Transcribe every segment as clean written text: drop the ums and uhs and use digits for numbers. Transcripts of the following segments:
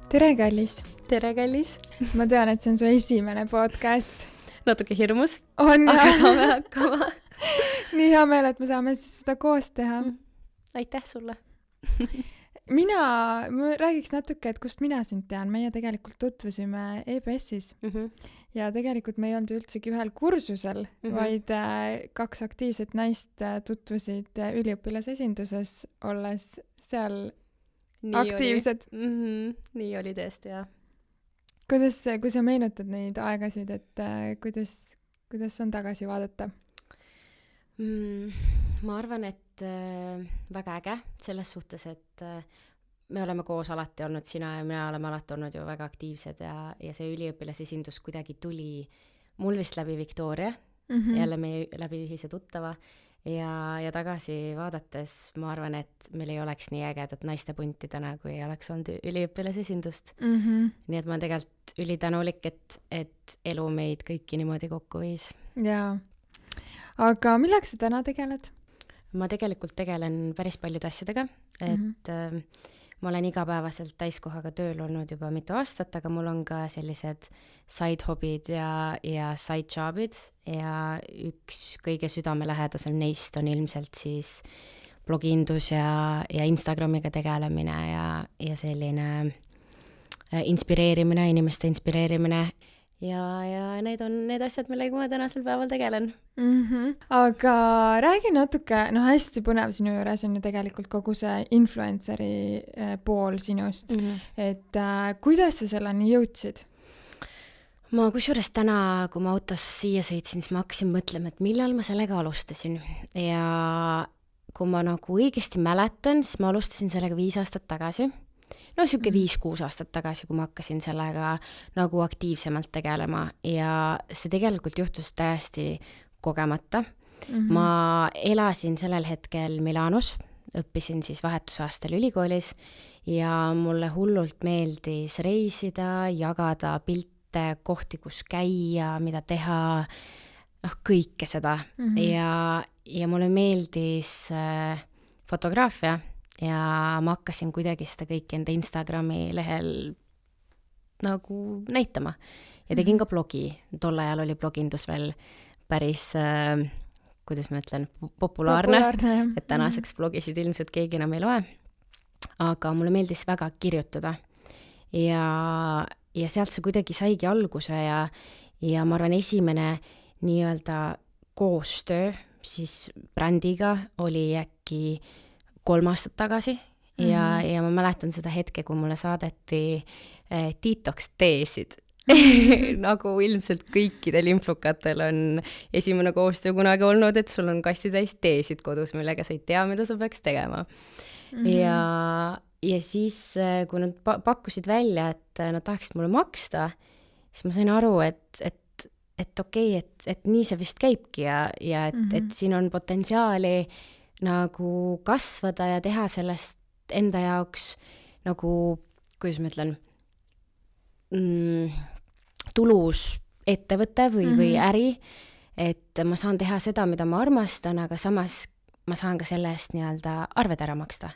tere, kallis! Tere, kallis! Ma tean, et see on su esimene podcast. Natuke hirmus, On, aga jah. saame hakkama. Nii hea meel, et me saame siis seda koos teha. Aitäh sulle. Ma räägiks natuke, et kust mina sind tean. Meie tegelikult tutvusime EBS-is ja tegelikult me ei olnud üldsegi ühel kursusel, vaid kaks aktiivset naist tutvusid üliõpilasesinduses, olles seal aktiivsed. Nii oli tõesti, jah. Kui sa meenutad neid aegasid, et kuidas on tagasi vaadata? Ma arvan, et väga äge selles suhtes, et me oleme koos alati olnud, sina ja mina oleme alati olnud ju väga aktiivsed ja see üliõpilasesindus kuidagi tuli mul vist läbi Victoria, jälle meie läbi ühise tuttava ja tagasi vaadates ma arvan, et meil ei oleks nii ägedat naistepunti täna, kui ei oleks olnud üliõpilasesindust. Nii et ma olen tegelikult ülitänulik, et elu meid kõiki niimoodi kokku viis. Jaa. Aga millega sa täna tegeled? Ma tegelikult tegelen päris paljude asjadega, et ma olen igapäevaselt täiskohaga tööl olnud juba mitu aastat, aga mul on ka sellised side hobid ja side jobid ja üks kõige südamelähedasem neist on ilmselt siis blogindus ja Instagramiga tegelemine ja selline inspireerimine, inimeste inspireerimine. Ja need on need asjad, millega ma tänasel päeval tegelen. Aga räägi natuke, hästi põnev sinu juures on ju tegelikult kogu see influenceri pool sinust. Et kuidas sa selleni jõudsid? Ma kusjuures täna, kui ma autos siia sõitsin, siis ma hakkasin mõtlema, et millal ma sellega alustasin. Ja kui ma nagu õigesti mäletan, siis ma alustasin sellega 5 aastat tagasi. No siuke 5-6 aastat tagasi, kui ma hakkasin sellega nagu aktiivsemalt tegelema ja see tegelikult juhtus täiesti kogemata. Ma elasin sellel hetkel Milanos, õppisin siis vahetusaastal ülikoolis ja mulle hullult meeldis reisida, jagada pilte, kohti, kus käia, mida teha, kõike seda. Ja mulle meeldis fotograafia. Ja ma hakkasin kuidagi seda kõike enda Instagrami lehel nagu näitama. Ja tegin ka blogi. Tol ajal oli blogindus veel päris, kuidas ma ütlen, populaarne. Et tänaseks blogisid ilmselt keegi enam ei loe. Aga mulle meeldis väga kirjutada. Ja sealt see kuidagi saigi alguse ja ma arvan, esimene nii-öelda koostöö siis brändiga oli äkki 3 aastat tagasi ja ma mäletan seda hetke, kui mulle saadeti detox teesid. Nagu ilmselt kõikidel influkatel on esimene koostöö kunagi olnud, et sul on kastitäis teesid kodus, millega sa ei tea, mida sa peaks tegema. Ja siis, kui nad pakkusid välja, et nad tahaksid mulle maksta, siis ma sain aru, et okei, et nii see vist käibki ja et siin on potentsiaali nagu kasvada ja teha sellest enda jaoks nagu, kuidas ma ütlen, tulus ettevõte või äri, et ma saan teha seda, mida ma armastan, aga samas ma saan ka selle eest nii-öelda arved ära maksta.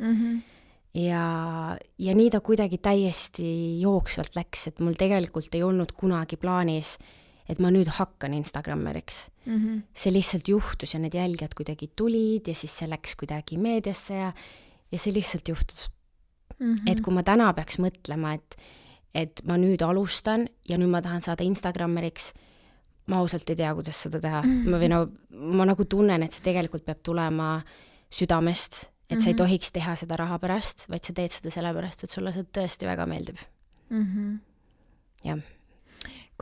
Ja nii ta kuidagi täiesti jooksvalt läks, et mul tegelikult ei olnud kunagi plaanis, et ma nüüd hakkan Instagrammeriks. See lihtsalt juhtus ja need jälgijad kuidagi tulid ja siis see läks kuidagi meediasse ja see lihtsalt juhtus. Et kui ma täna peaks mõtlema, et ma nüüd alustan ja nüüd ma tahan saada Instagrammeriks, ma ausalt ei tea, kuidas seda teha. Ma nagu tunnen, et see tegelikult peab tulema südamest, et sa ei tohiks teha seda raha pärast, vaid sa teed seda sellepärast, et sulle see tõesti väga meeldib. Jah.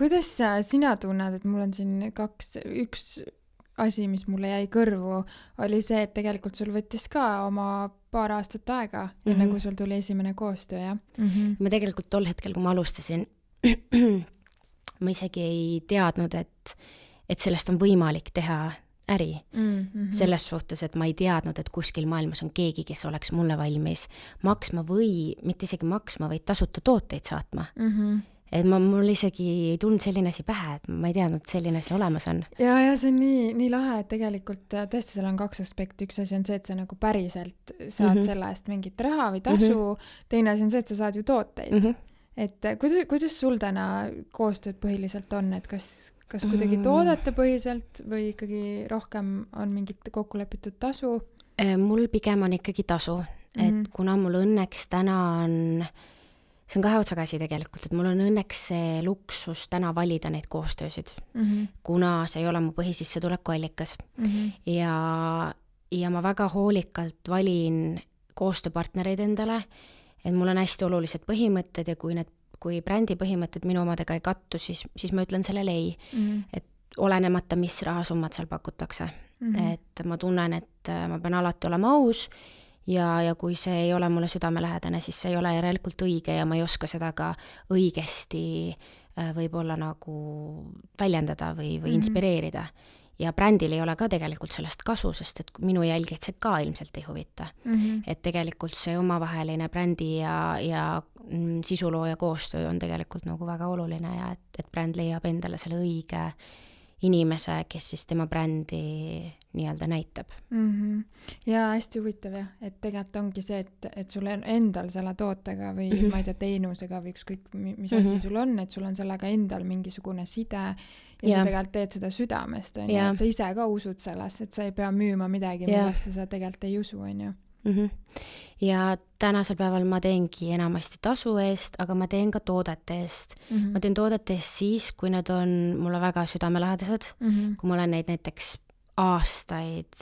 Kuidas sina tunned, et mul on siin üks asi, mis mulle jäi kõrvu, oli see, et tegelikult sul võttis ka oma 2 aastat aega, enne kui sul tuli esimene koostöö, jah? Ma tegelikult tol hetkel, kui ma alustasin, ma isegi ei teadnud, et sellest on võimalik teha äri. Selles suhtes, et ma ei teadnud, et kuskil maailmas on keegi, kes oleks mulle valmis maksma või mitte isegi maksma, vaid tasuta tooteid saatma. Et mul isegi ei tulnud selline asi pähe, et ma ei teadnud, et selline asi olemas on. Ja see on nii lahe, et tegelikult tõesti seal on 2 aspekti. Üks asi on see, et sa nagu päriselt saad selle eest mingit raha või tasu. Teine asi on see, et sa saad ju tooteid. et kuidas sul täna koostööd põhiliselt on, et kas kuidagi toodete põhiselt või ikkagi rohkem on mingit kokkulepitud tasu? Mul pigem on ikkagi tasu, et kuna mul õnneks täna on, see on 2 otsaga asi tegelikult, et mul on õnneks see luksus täna valida neid koostöösid, kuna see ei ole mu põhisissetuleku allikas. Ja ma väga hoolikalt valin koostööpartnereid endale, et mul on hästi olulised põhimõtted ja kui brändi põhimõtted minu omadega ei kattu, siis ma ütlen sellele ei. Et olenemata, mis rahasummad seal pakutakse. Et ma tunnen, et ma pean alati olema aus ja kui see ei ole mulle südamelähedane, siis see ei ole järelikult õige ja ma ei oska seda ka õigesti võib-olla nagu väljendada või inspireerida. Ja brändil ei ole ka tegelikult sellest kasu, sest et minu jälgid see ka ilmselt ei huvita. Et tegelikult see omavaheline brändi ja sisulooja koostöö on tegelikult nagu väga oluline ja et bränd leiab endale selle õige inimese, kes siis tema brändi nii-öelda näitab. Ja hästi huvitav jah, et tegelikult ongi see, et sul on endal selle tootega või ma ei tea, teenusega või ükskõik mis asi sul on, et sul on sellega endal mingisugune side ja sa tegelikult teed seda südamest, on ju, et sa ise ka usud sellest, et sa ei pea müüma midagi, millesse sa tegelikult ei usu, on ju. Ja tänasel päeval ma teengi enamasti tasu eest, aga ma teen ka toodete eest. Ma teen toodete eest siis, kui need on mulle väga südamelähedased, kui ma olen neid näiteks aastaid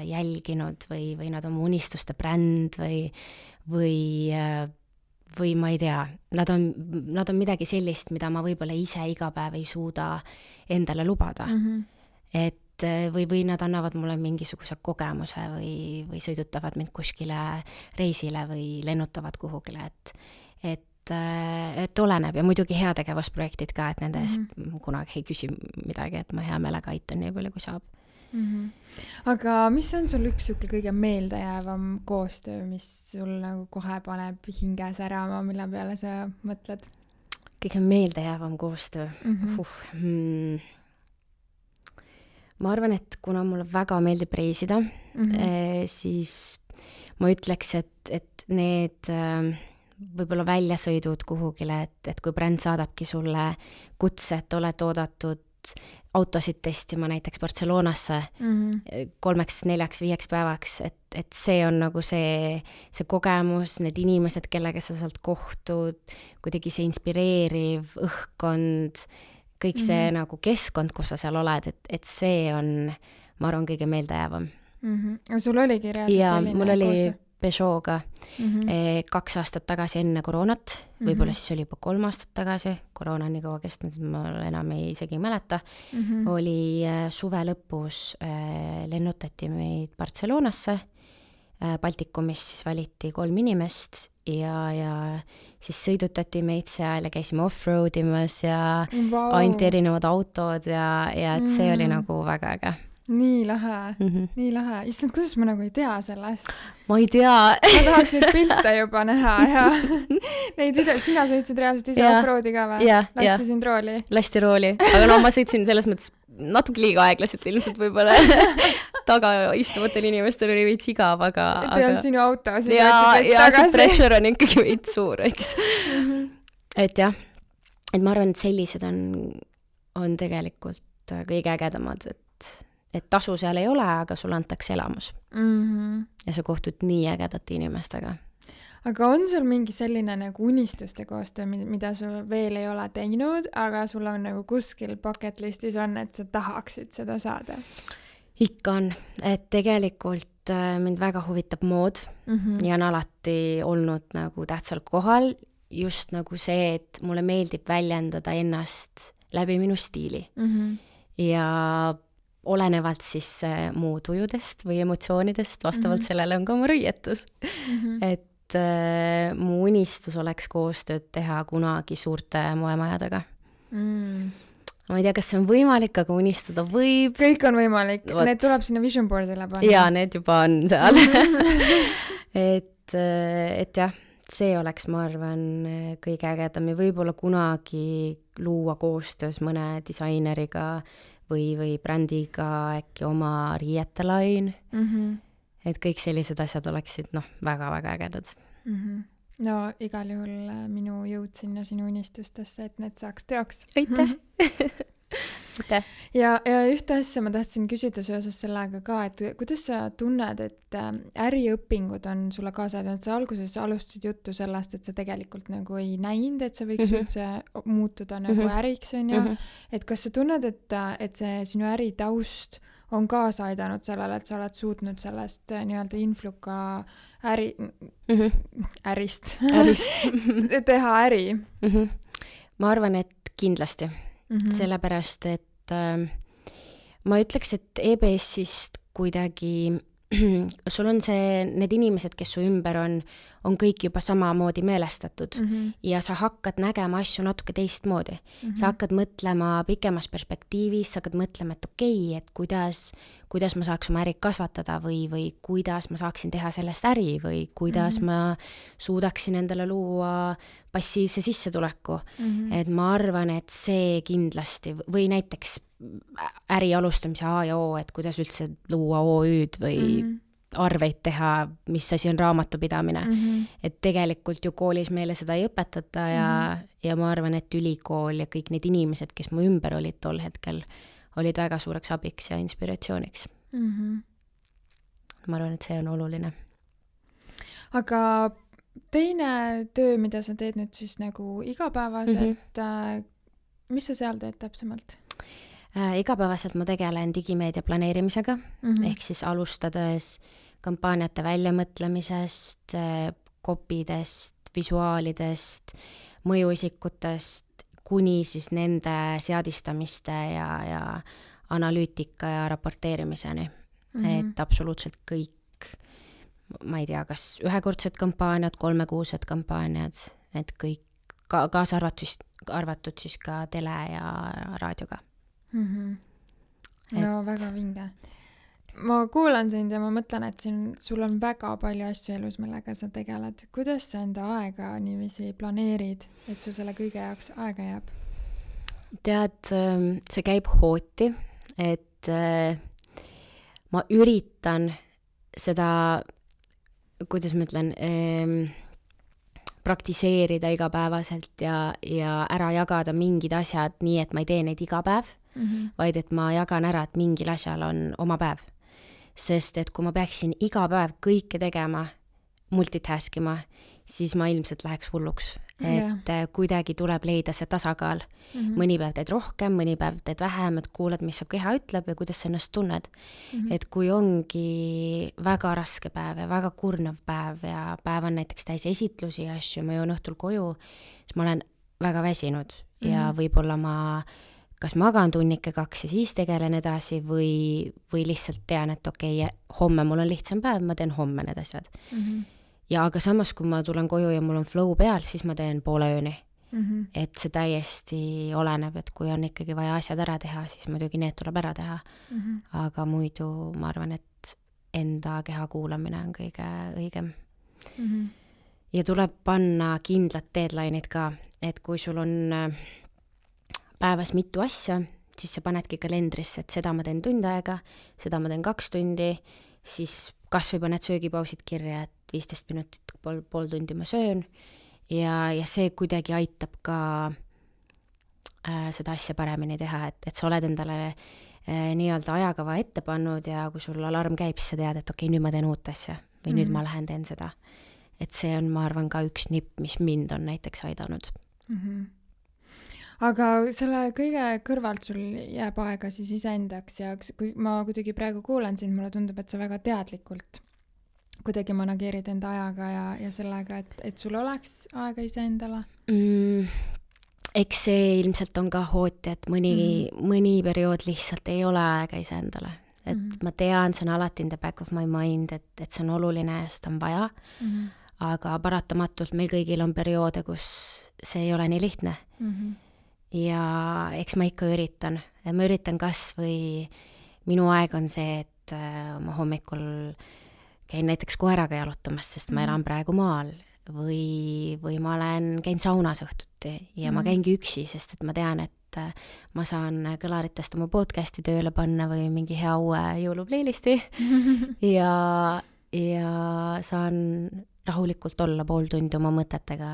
jälginud või nad on mu unistuste bränd või ma ei tea, nad on midagi sellist, mida ma võib-olla ise iga päev ei suuda endale lubada. Et või nad annavad mulle mingisuguse kogemuse või sõidutavad mind kuskile reisile või lennutavad kuhugile, et oleneb ja muidugi heategevusprojektid ka, et nende eest kunagi ei küsi midagi, et ma hea meelega aitan nii palju, kui saab. Aga mis on sul üks siuke kõige meeldejäävam koostöö, mis sul nagu kohe paneb hinge särama, mille peale sa mõtled? Kõige meeldejäävam koostöö? Ma arvan, et kuna mulle väga meeldib reisida, siis ma ütleks, et need võib-olla väljasõidud kuhugile, et kui bränd saadabki sulle kutse, et oled oodatud autosid testima näiteks Barcelonasse 3, 4, 5 päevaks, et see on nagu see kogemus, need inimesed, kellega sa sealt kohtud, kuidagi see inspireeriv õhkkond, kõik see nagu keskkond, kus sa seal oled, et see on, ma arvan, kõige meeldejäävam. Sul oligi reaalselt selline mul oli koostöö? Peugeot'ga 2 aastat tagasi enne koroonat, võib-olla siis oli juba 3 aastat tagasi, koroona on nii kaua kestnud, et ma enam isegi ei mäleta, oli suve lõpus lennutati meid Barcelonasse, Baltikumis siis valiti 3 inimest ja siis sõidutati meid seal ja käisime off-road imas ja ainult erinevad autod ja et see oli nagu väga äge. Nii lahe, nii lahe. Issand, kuidas ma nagu ei tea sellest? Ma ei tea. Ma tahaks neid pilte juba näha ja neid videos, sina sõitsid reaalselt ise off-roadi ka või? Lasti sind rooli? Lasti rooli, aga no ma sõitsin selles mõttes natuke liiga aeglaselt ilmselt võib-olla taga istuvatel inimestel oli veits igav, aga... Et ei olnud sinu auto, siis ja see pressure on ikkagi veits suur, eks. Et jah, et ma arvan, et sellised on tegelikult kõige ägedamad, et tasu seal ei ole, aga sulle antakse elamus. Ja sa kohtud nii ägedate inimestega. Aga on sul mingi selline nagu unistuste koostöö, mida sa veel ei ole teinud, aga sul on nagu kuskil bucket listis on, et sa tahaksid seda saada? Ikka on, et tegelikult mind väga huvitab mood ja on alati olnud nagu tähtsal kohal just nagu see, et mulle meeldib väljendada ennast läbi minu stiili. Ja olenevalt siis muutujudest või emotsioonidest, vastavalt sellele on ka oma riietus. Et mu unistus oleks koostööd teha kunagi suurte moemajadega. Ma ei tea, kas see on võimalik, aga unistada võib. Kõik on võimalik. Need tuleb sinna vision boardile panna. Jaa, need juba on seal. et jah, see oleks, ma arvan, kõige ägedam ja võib-olla kunagi luua koostöös mõne disaineriga või brändiga äkki oma riietelain. Et kõik sellised asjad oleksid väga-väga ägedad. no igal juhul minu jõud sinna sinu unistustesse, et need saaks teoks. Aitäh! Aitäh! Ja ühte asja ma tahtsin küsida seoses sellega ka, et kuidas sa tunned, et äriõpingud on sulle kaasa aidanud? Sa alguses alustasid juttu sellest, et sa tegelikult nagu ei näinud, et see võiks üldse muutuda nagu äriks, on ju. Et kas sa tunned, et see sinu äritaust on kaasa aidanud sellele, et sa oled suutnud sellest nii-öelda influka ärist teha äri? Ma arvan, et kindlasti. Sellepärast, et ma ütleks, et EBS-ist kuidagi sul on need inimesed, kes su ümber on kõik juba samamoodi meelestatud ja sa hakkad nägema asju natuke teistmoodi. Sa hakkad mõtlema pikemas perspektiivis, sa hakkad mõtlema, et okei, et kuidas ma saaks oma äri kasvatada või kuidas ma saaksin teha sellest äri või kuidas ma suudaksin endale luua passiivse sissetuleku. Et ma arvan, et see kindlasti või näiteks äri alustamise A ja O, et kuidas üldse luua OÜ-d või arveid teha, mis asi on raamatupidamine. Et tegelikult ju koolis meile seda ei õpetata ja ma arvan, et ülikool ja kõik need inimesed, kes mu ümber olid tol hetkel, olid väga suureks abiks ja inspiratsiooniks. Ma arvan, et see on oluline. Aga teine töö, mida sa teed nüüd siis nagu igapäevaselt, mis sa seal teed täpsemalt? Igapäevaselt ma tegelen digimeedia planeerimisega, ehk siis alustades kampaaniate väljamõtlemisest, kopidest, visuaalidest, mõjuisikutest, kuni siis nende seadistamiste ja analüütika ja raporteerimiseni. Et absoluutselt kõik, ma ei tea, kas ühekordsed kampaaniad, 3-kuused kampaaniad, need kõik, kaasa arvatud siis ka tele ja raadioga. No väga vinge. Ma kuulan sind ja ma mõtlen, et sul on väga palju asju elus, millega sa tegeled. Kuidas sa enda aega niiviisi planeerid, et sul selle kõige jaoks aega jääb? Tead, see käib hooti, et ma üritan seda, kuidas ma ütlen, praktiseerida igapäevaselt ja ära jagada mingid asjad nii, et ma ei tee neid iga päev, vaid et ma jagan ära, et mingil asjal on oma päev. Sest et kui ma peaksin iga päev kõike tegema, multitaskima, siis ma ilmselt läheks hulluks. Et kuidagi tuleb leida see tasakaal. Mõni päev teed rohkem, mõni päev teed vähem, et kuulad, mis su keha ütleb ja kuidas sa ennast tunned. Et kui ongi väga raske päev ja väga kurnav päev ja päev on näiteks täis esitlusi ja asju, ma jõuan õhtul koju, siis ma olen väga väsinud ja võib-olla ma kas magan tunnike 2 ja siis tegelen edasi või lihtsalt tean, et okei, homme mul on lihtsam päev, ma teen homme need asjad. Ja aga samas, kui ma tulen koju ja mul on flow peal, siis ma teen poole ööni. Et see täiesti oleneb, et kui on ikkagi vaja asjad ära teha, siis muidugi need tuleb ära teha. Aga muidu ma arvan, et enda keha kuulamine on kõige õigem. Ja tuleb panna kindlad deadline'id ka, et kui sul on päevas mitu asja, siis sa panedki kalendrisse, et seda ma teen tund aega, seda ma teen 2 tundi, siis kas või paned söögipausid kirja, et 15 minutit, pool tundi ma söön ja see kuidagi aitab ka seda asja paremini teha, et sa oled endale nii-öelda ajakava ette pannud ja kui sul alarm käib, siis sa tead, et okei, nüüd ma teen uut asja või nüüd ma lähen teen seda. Et see on, ma arvan, ka üks nipp, mis mind on näiteks aidanud. Aga selle kõige kõrvalt sul jääb aega siis iseendaks ja kui ma kuidagi praegu kuulen sind, mulle tundub, et sa väga teadlikult kuidagi manageerid enda ajaga ja sellega, et sul oleks aega iseendale? Eks see ilmselt on ka hooti, et mõni periood lihtsalt ei ole aega iseendale. Et ma tean, see on alati in the back of my mind, et see on oluline ja seda on vaja. Aga paratamatult meil kõigil on perioode, kus see ei ole nii lihtne. Ja eks ma ikka üritan. Ma üritan kas või minu aeg on see, et ma hommikul käin näiteks koeraga jalutamas, sest ma elan praegu maal või ma käin saunas õhtuti ja ma käingi üksi, sest et ma tean, et ma saan kõlaritest oma podcasti tööle panna või mingi hea uue jõuluplaylisti ja saan rahulikult olla pool tundi oma mõtetega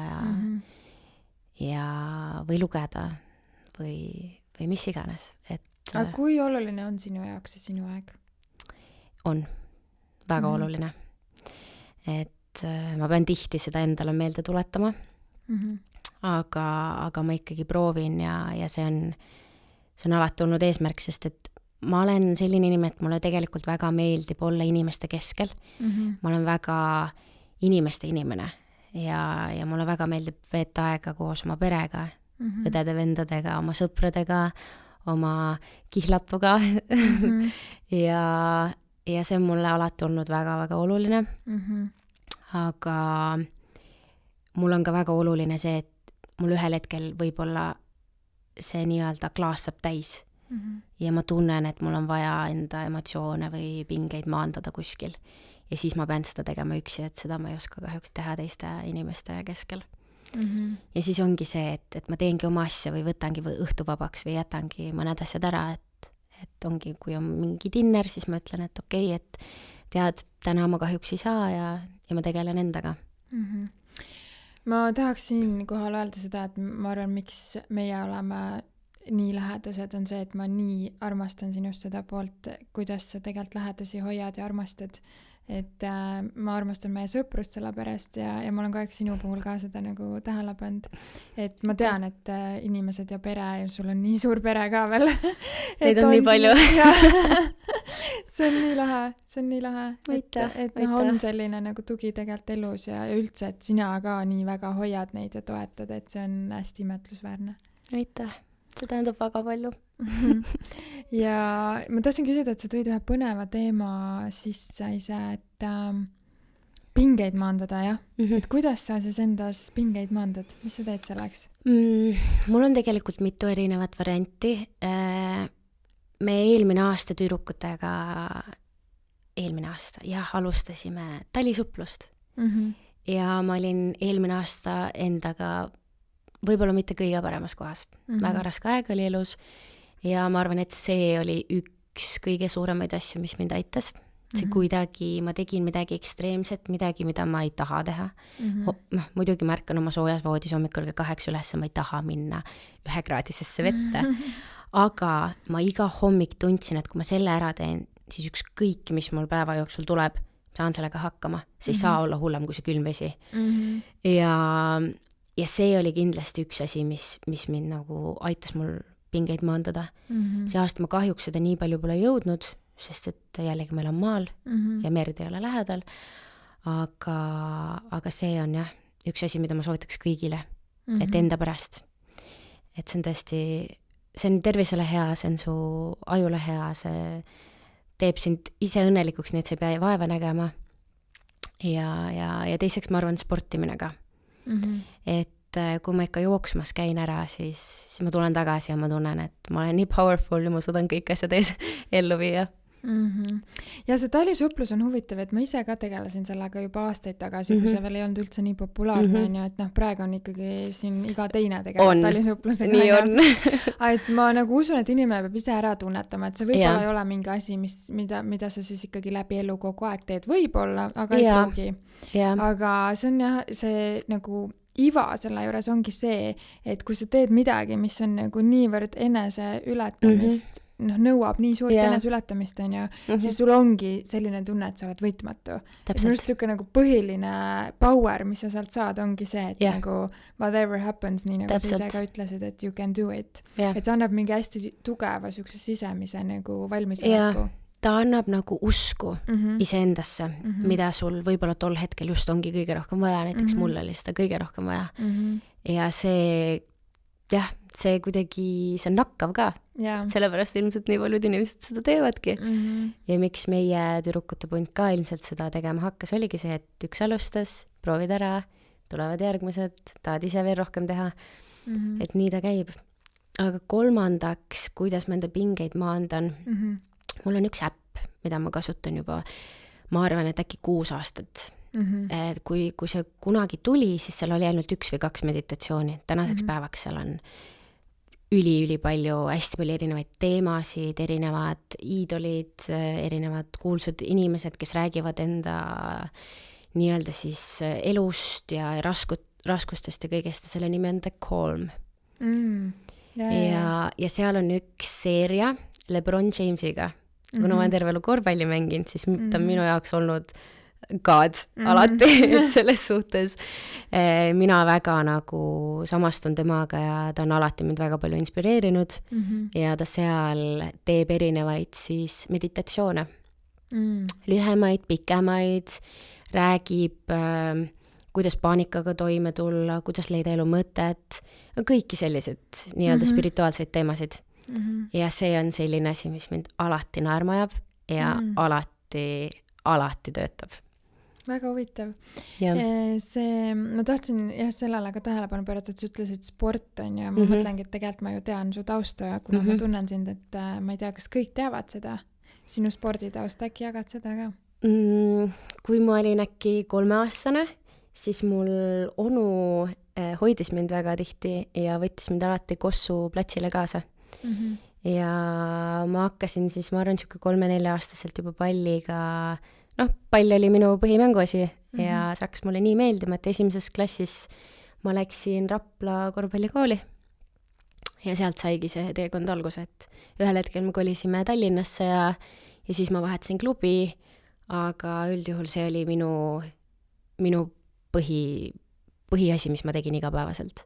ja või lugeda või mis iganes. Aga kui oluline on sinu jaoks see sinu aeg? On väga oluline. Et ma pean tihti seda endale meelde tuletama, aga ma ikkagi proovin ja see on alati olnud eesmärk, sest et ma olen selline inimene, et mulle tegelikult väga meeldib olla inimeste keskel. Ma olen väga inimeste inimene ja mulle väga meeldib veeta aega koos oma perega, õdede-vendadega, oma sõpradega, oma kihlatuga ja see on mulle alati olnud väga-väga oluline. Aga mul on ka väga oluline see, et mul ühel hetkel võib-olla see nii-öelda klaas saab täis ja ma tunnen, et mul on vaja enda emotsioone või pingeid maandada kuskil. Ja siis ma pean seda tegema üksi, et seda ma ei oska kahjuks teha teiste inimeste keskel. Ja siis ongi see, et ma teengi oma asja või võtangi õhtuvabaks või jätangi mõned asjad ära, et ongi, kui on mingi dinner, siis ma ütlen, et okei, et tead, täna ma kahjuks ei saa ja ma tegelen endaga. Ma tahaksin kohal öelda seda, et ma arvan, miks meie oleme nii lähedased, on see, et ma nii armastan sinust seda poolt, kuidas sa tegelikult lähedasi hoiad ja armastad. Et ma armastan meie sõprust selle pärast ja ma olen kogu aeg sinu puhul ka seda nagu tähele pannud. Et ma tean, et inimesed ja pere ja sul on nii suur pere ka veel. Neid on nii palju. See on nii lahe. Et on selline nagu tugi tegelikult elus ja üldse, et sina ka nii väga hoiad neid ja toetad, et see on hästi imetlusväärne. Aitäh. See tähendab väga palju. Ja ma tahtsin küsida, et sa tõid ühe põneva teema sisse ise, et pingeid maandada, jah? Et kuidas sa siis endas pingeid maandad? Mis sa teed selleks? Mul on tegelikult mitu erinevat varianti. Me eelmine aasta tüdrukutega, alustasime talisuplust. Ja ma olin eelmine aasta endaga võib-olla mitte kõige paremas kohas. Väga raske aeg oli elus ja ma arvan, et see oli üks kõige suuremaid asju, mis mind aitas. See kuidagi, ma tegin midagi ekstreemset, midagi, mida ma ei taha teha. Muidugi märkan oma soojas voodis hommikul 8 üles, ma ei taha minna 1-kraadisesse vette. Aga ma iga hommik tundsin, et kui ma selle ära teen, siis ükskõik, mis mul päeva jooksul tuleb, saan sellega hakkama. See ei saa olla hullem kui see külm vesi. Ja see oli kindlasti üks asi, mis mind nagu aitas mul pingeid maandada. See aasta ma kahjuks seda nii palju pole jõudnud, sest et jällegi meil on maal ja merd ei ole lähedal. Aga see on jah, üks asi, mida ma soovitaks kõigile, et enda pärast. Et see on tõesti, see on tervisele hea, see on su ajule hea, see teeb sind ise õnnelikuks, nii et sa ei pea vaeva nägema. Ja teiseks ma arvan sportimine ka. Et kui ma ikka jooksmas käin ära, siis ma tulen tagasi ja ma tunnen, et ma olen nii powerful ja ma suudan kõik asjad ellu viia. Ja see talisuplus on huvitav, et ma ise ka tegelesin sellega juba aastaid tagasi, kui see veel ei olnud üldse nii populaarne, et praegu on ikkagi siin iga teine tegeleb talisupluse. Nii on. Et ma nagu usun, et inimene peab ise ära tunnetama, et see võib-olla ei ole mingi asi, mida sa siis ikkagi läbi elu kogu aeg teed, võib-olla, aga ei pruugi. Aga see on jah, see nagu iva selle juures ongi see, et kui sa teed midagi, mis on nagu niivõrd enese ületamist, nõuab nii suurt enesületamist, siis sul ongi selline tunne, et sa oled võitmatu. Minu arust siuke nagu põhiline power, mis sa sealt saad, ongi see, et nagu whatever happens, nii nagu sa ise ka ütlesid, et you can do it. Et see annab mingi hästi tugeva siukse sisemise nagu valmisoleku. Ta annab nagu usku iseendasse, mida sul võib-olla tol hetkel just ongi kõige rohkem vaja, näiteks mul oli seda kõige rohkem vaja. Ja see, see kuidagi, see on nakkav ka. Sellepärast ilmselt nii paljud inimesed seda teevadki. Ja miks meie tüdrukute punt ka ilmselt seda tegema hakkas, oligi see, et üks alustas, proovid ära, tulevad järgmised, tahad ise veel rohkem teha. Et nii ta käib. Aga kolmandaks, kuidas ma enda pingeid maandan, mul on üks äpp, mida ma kasutan juba, ma arvan, et äkki 6 aastat. Et kui see kunagi tuli, siis seal oli ainult 1 või 2 meditatsiooni. Tänaseks päevaks seal on üli palju, hästi palju erinevaid teemasid, erinevad iidolid, erinevad kuulsud inimesed, kes räägivad enda nii-öelda siis elust ja raskustest ja kõigest ja selle nimi on The Calm. Ja seal on üks seeria LeBron Jamesiga. Kuna ma olen terve elu korvpalli mänginud, siis ta on minu jaoks olnud God alati, et selles suhtes mina väga nagu samastun temaga ja ta on alati mind väga palju inspireerinud ja ta seal teeb erinevaid siis meditatsioone. Lühemaid, pikemaid, räägib, kuidas paanikaga toime tulla, kuidas leida elu mõtet, kõiki sellised nii-öelda spirituaalseid teemasid. Ja see on selline asi, mis mind alati naerma ajab ja alati töötab. Väga huvitav. Ma tahtsin sellele ka tähelepanu pöörata, et sa ütlesid sport on ja ma mõtlengi, et tegelikult ma ju tean su tausta, kuna ma tunnen sind, et ma ei tea, kas kõik teavad seda, sinu sporditausta, äkki jagad seda ka? Kui ma olin äkki 3-aastane, siis mul onu hoidis mind väga tihti ja võttis mind alati Kossu platsile kaasa. Ja ma hakkasin siis, ma arvan, 3-4-aastaselt juba palliga, pall oli minu põhimänguasi ja see hakkas mulle nii meeldima, et 1. klassis ma läksin Rapla korvpallikooli ja sealt saigi see teekond alguse, et ühel hetkel me kolisime Tallinnasse ja siis ma vahetasin klubi, aga üldjuhul see oli minu põhiasi, mis ma tegin igapäevaselt.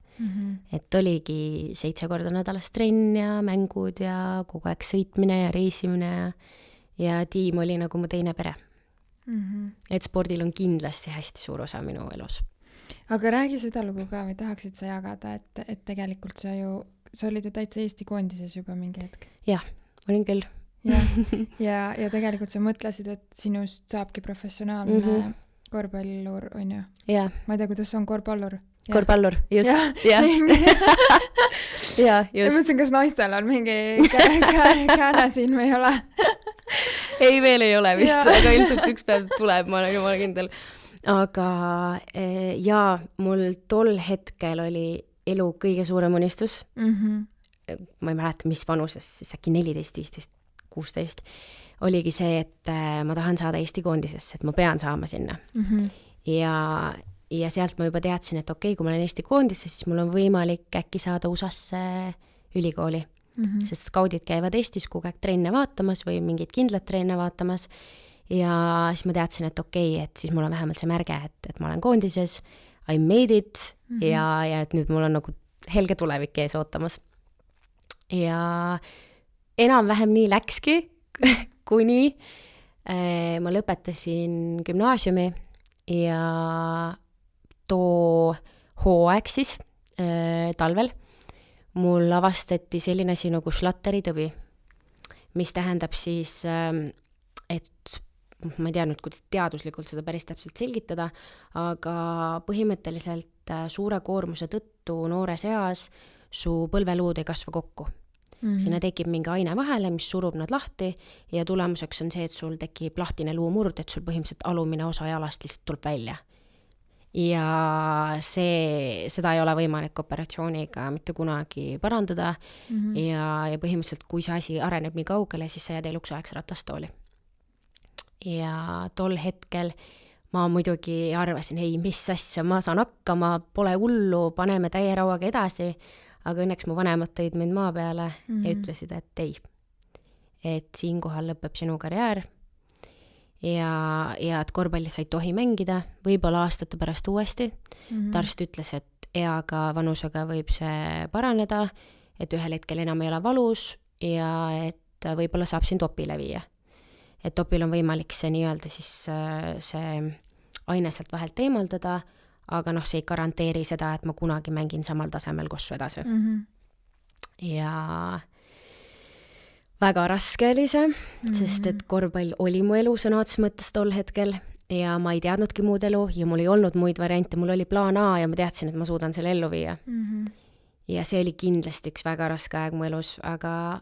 Et oligi 7 korda nädalas trenn ja mängud ja kogu aeg sõitmine ja reisimine ja tiim oli nagu mu teine pere. Et spordil on kindlasti hästi suur osa minu elus. Aga räägi seda lugu ka või tahaksid sa jagada, et tegelikult sa olid ju täitsa Eesti koondises juba mingi hetk? Jah, olin küll. Ja tegelikult sa mõtlesid, et sinust saabki professionaalne korvpallur, on ju? Jah. Ma ei tea, kuidas on korvpallur? Korvpallur, just. Ja, just. Ma mõtlesin, kas naistel on mingi kääne siin või ei ole? Ei, veel ei ole vist, aga ilmselt üks päev tuleb, ma olen jumala kindel. Aga mul tol hetkel oli elu kõige suurem unistus. Ma ei mäleta, mis vanuses, siis äkki 14, 15, 16. Oligi see, et ma tahan saada Eesti koondisesse, et ma pean saama sinna. Ja sealt ma juba teadsin, et okei, kui ma olen Eesti koondisse, siis mul on võimalik äkki saada USA-sse ülikooli. Sest skaudid käivad Eestis kogu aeg trenne vaatamas või mingid kindlad trenne vaatamas ja siis ma teadsin, et okei, et siis mul on vähemalt see märge, et ma olen koondises, I made it ja et nüüd mul on nagu helge tulevik ees ootamas. Ja enam-vähem nii läkski, kuni ma lõpetasin gümnaasiumi ja too hooaeg siis talvel mul avastati selline asi nagu šlatteritõbi, mis tähendab siis, et ma ei tea nüüd, kuidas teaduslikult seda päris täpselt selgitada, aga põhimõtteliselt suure koormuse tõttu noores eas su põlveluud ei kasva kokku. Sinna tekib mingi aine vahele, mis surub nad lahti ja tulemuseks on see, et sul tekib lahtine luumurd, et sul põhimõtteliselt alumine osa jalast lihtsalt tuleb välja. Ja seda ei ole võimalik operatsiooniga mitte kunagi parandada ja põhimõtteliselt, kui see asi areneb nii kaugele, siis sa jääd eluks ajaks ratastooli. Ja tol hetkel ma muidugi arvasin, ei, mis asja, ma saan hakkama, pole hullu, paneme täie rauaga edasi, aga õnneks mu vanemad tõid mind maa peale ja ütlesid, et ei, et siinkohal lõpeb sinu karjäär ja et korvpallis sa ei tohi mängida, võib-olla aastate pärast uuesti. Ta arst ütles, et eaga, vanusega võib see paraneda, et ühel hetkel enam ei ole valus ja et võib-olla saab sind opile viia. Et opil on võimalik see nii-öelda siis see aine sealt vahelt eemaldada, aga see ei garanteeri seda, et ma kunagi mängin samal tasemel Kossu edasi. Ja väga raske oli see, sest et korvpall oli mu elu sõna otseses mõttes tol hetkel ja ma ei teadnudki muud elu ja mul ei olnud muid variante, mul oli plaan A ja ma teadsin, et ma suudan selle ellu viia. Ja see oli kindlasti üks väga raske aeg mu elus, aga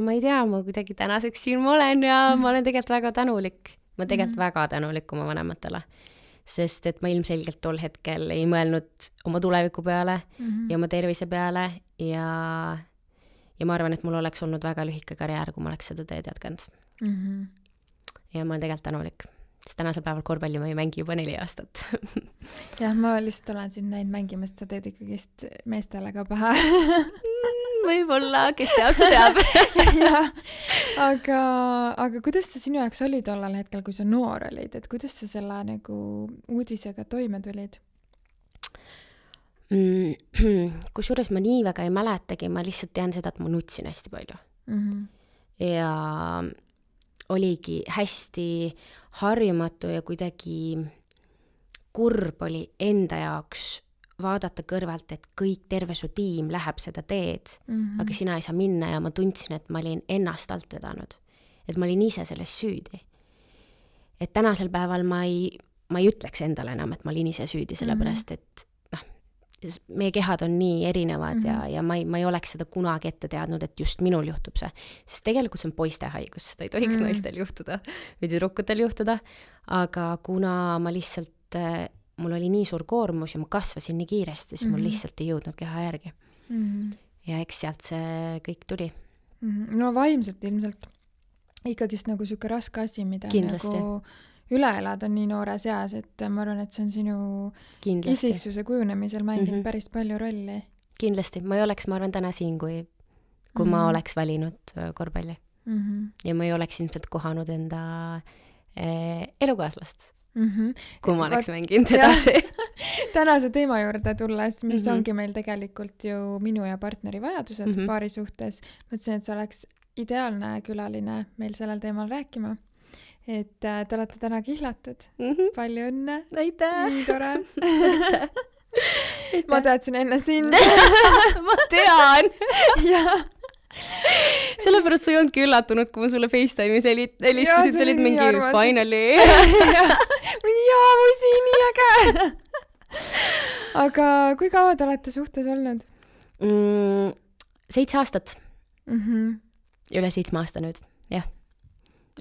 ma ei tea, ma kuidagi tänaseks siin ma olen ja ma olen tegelikult väga tänulik. Ma tegelikult väga tänulik oma vanematele, sest et ma ilmselgelt tol hetkel ei mõelnud oma tuleviku peale ja oma tervise peale ja ma arvan, et mul oleks olnud väga lühike karjäär, kui ma oleks seda teed jätkanud. Ja ma olen tegelikult tänulik. sest tänasel päeval korvpalli ma ei mängi juba 4 aastat. Jah, ma lihtsalt olen sind näinud mängimast, sa teed ikkagist meestele ka pähe. Võib-olla, kes teab, see teab. Jah, aga kuidas see sinu jaoks oli tollal hetkel, kui sa noor olid, et kuidas sa selle nagu uudisega toime tulid? Kusjuures ma nii väga ei mäletagi, ma lihtsalt tean seda, et ma nutsin hästi palju. Ja oligi hästi harjumatu ja kuidagi kurb oli enda jaoks vaadata kõrvalt, et kõik, terve su tiim läheb seda teed, aga sina ei saa minna ja ma tundsin, et ma olin ennast alt vedanud. Et ma olin ise selles süüdi. Et tänasel päeval ma ei ütleks endale enam, et ma olin ise süüdi, sellepärast, et meie kehad on nii erinevad ja ma ei oleks seda kunagi ette teadnud, et just minul juhtub see. Sest tegelikult see on poiste haigus, seda ei tohiks naistel juhtuda või tüdrukutel juhtuda, aga kuna ma lihtsalt, mul oli nii suur koormus ja ma kasvasin nii kiiresti, siis mul lihtsalt ei jõudnud keha järgi. Ja eks sealt see kõik tuli. No vaimselt ilmselt ikkagist nagu siuke raske asi, mida kindlasti. Nagu üle elada nii noores eas, et ma arvan, et see on sinu isiksuse kujunemisel mänginud päris palju rolli. Kindlasti. Ma ei oleks, ma arvan, täna siin, kui ma oleks valinud korvpalli. Ja ma ei oleks ilmselt kohanud enda elukaaslast, kui ma oleks mänginud edasi. Tänase teema juurde tulles, mis ongi meil tegelikult ju minu ja partneri vajadused paari suhtes, mõtlesin, et see oleks ideaalne külaline meil sellel teemal rääkima. Et te olete täna kihlatud. Palju õnne. Aitäh. Nii tore. Ma teadsin enne sind. Ma tean. Ja. Sellepärast sa ei olnud üllatunud, kui ma sulle FaceTime'is helistasid, sa olid mingi finally. Jaa, musi, nii äge. Aga kui kaua te olete suhtes olnud? 7 aastat. Üle 7 aasta nüüd, jah.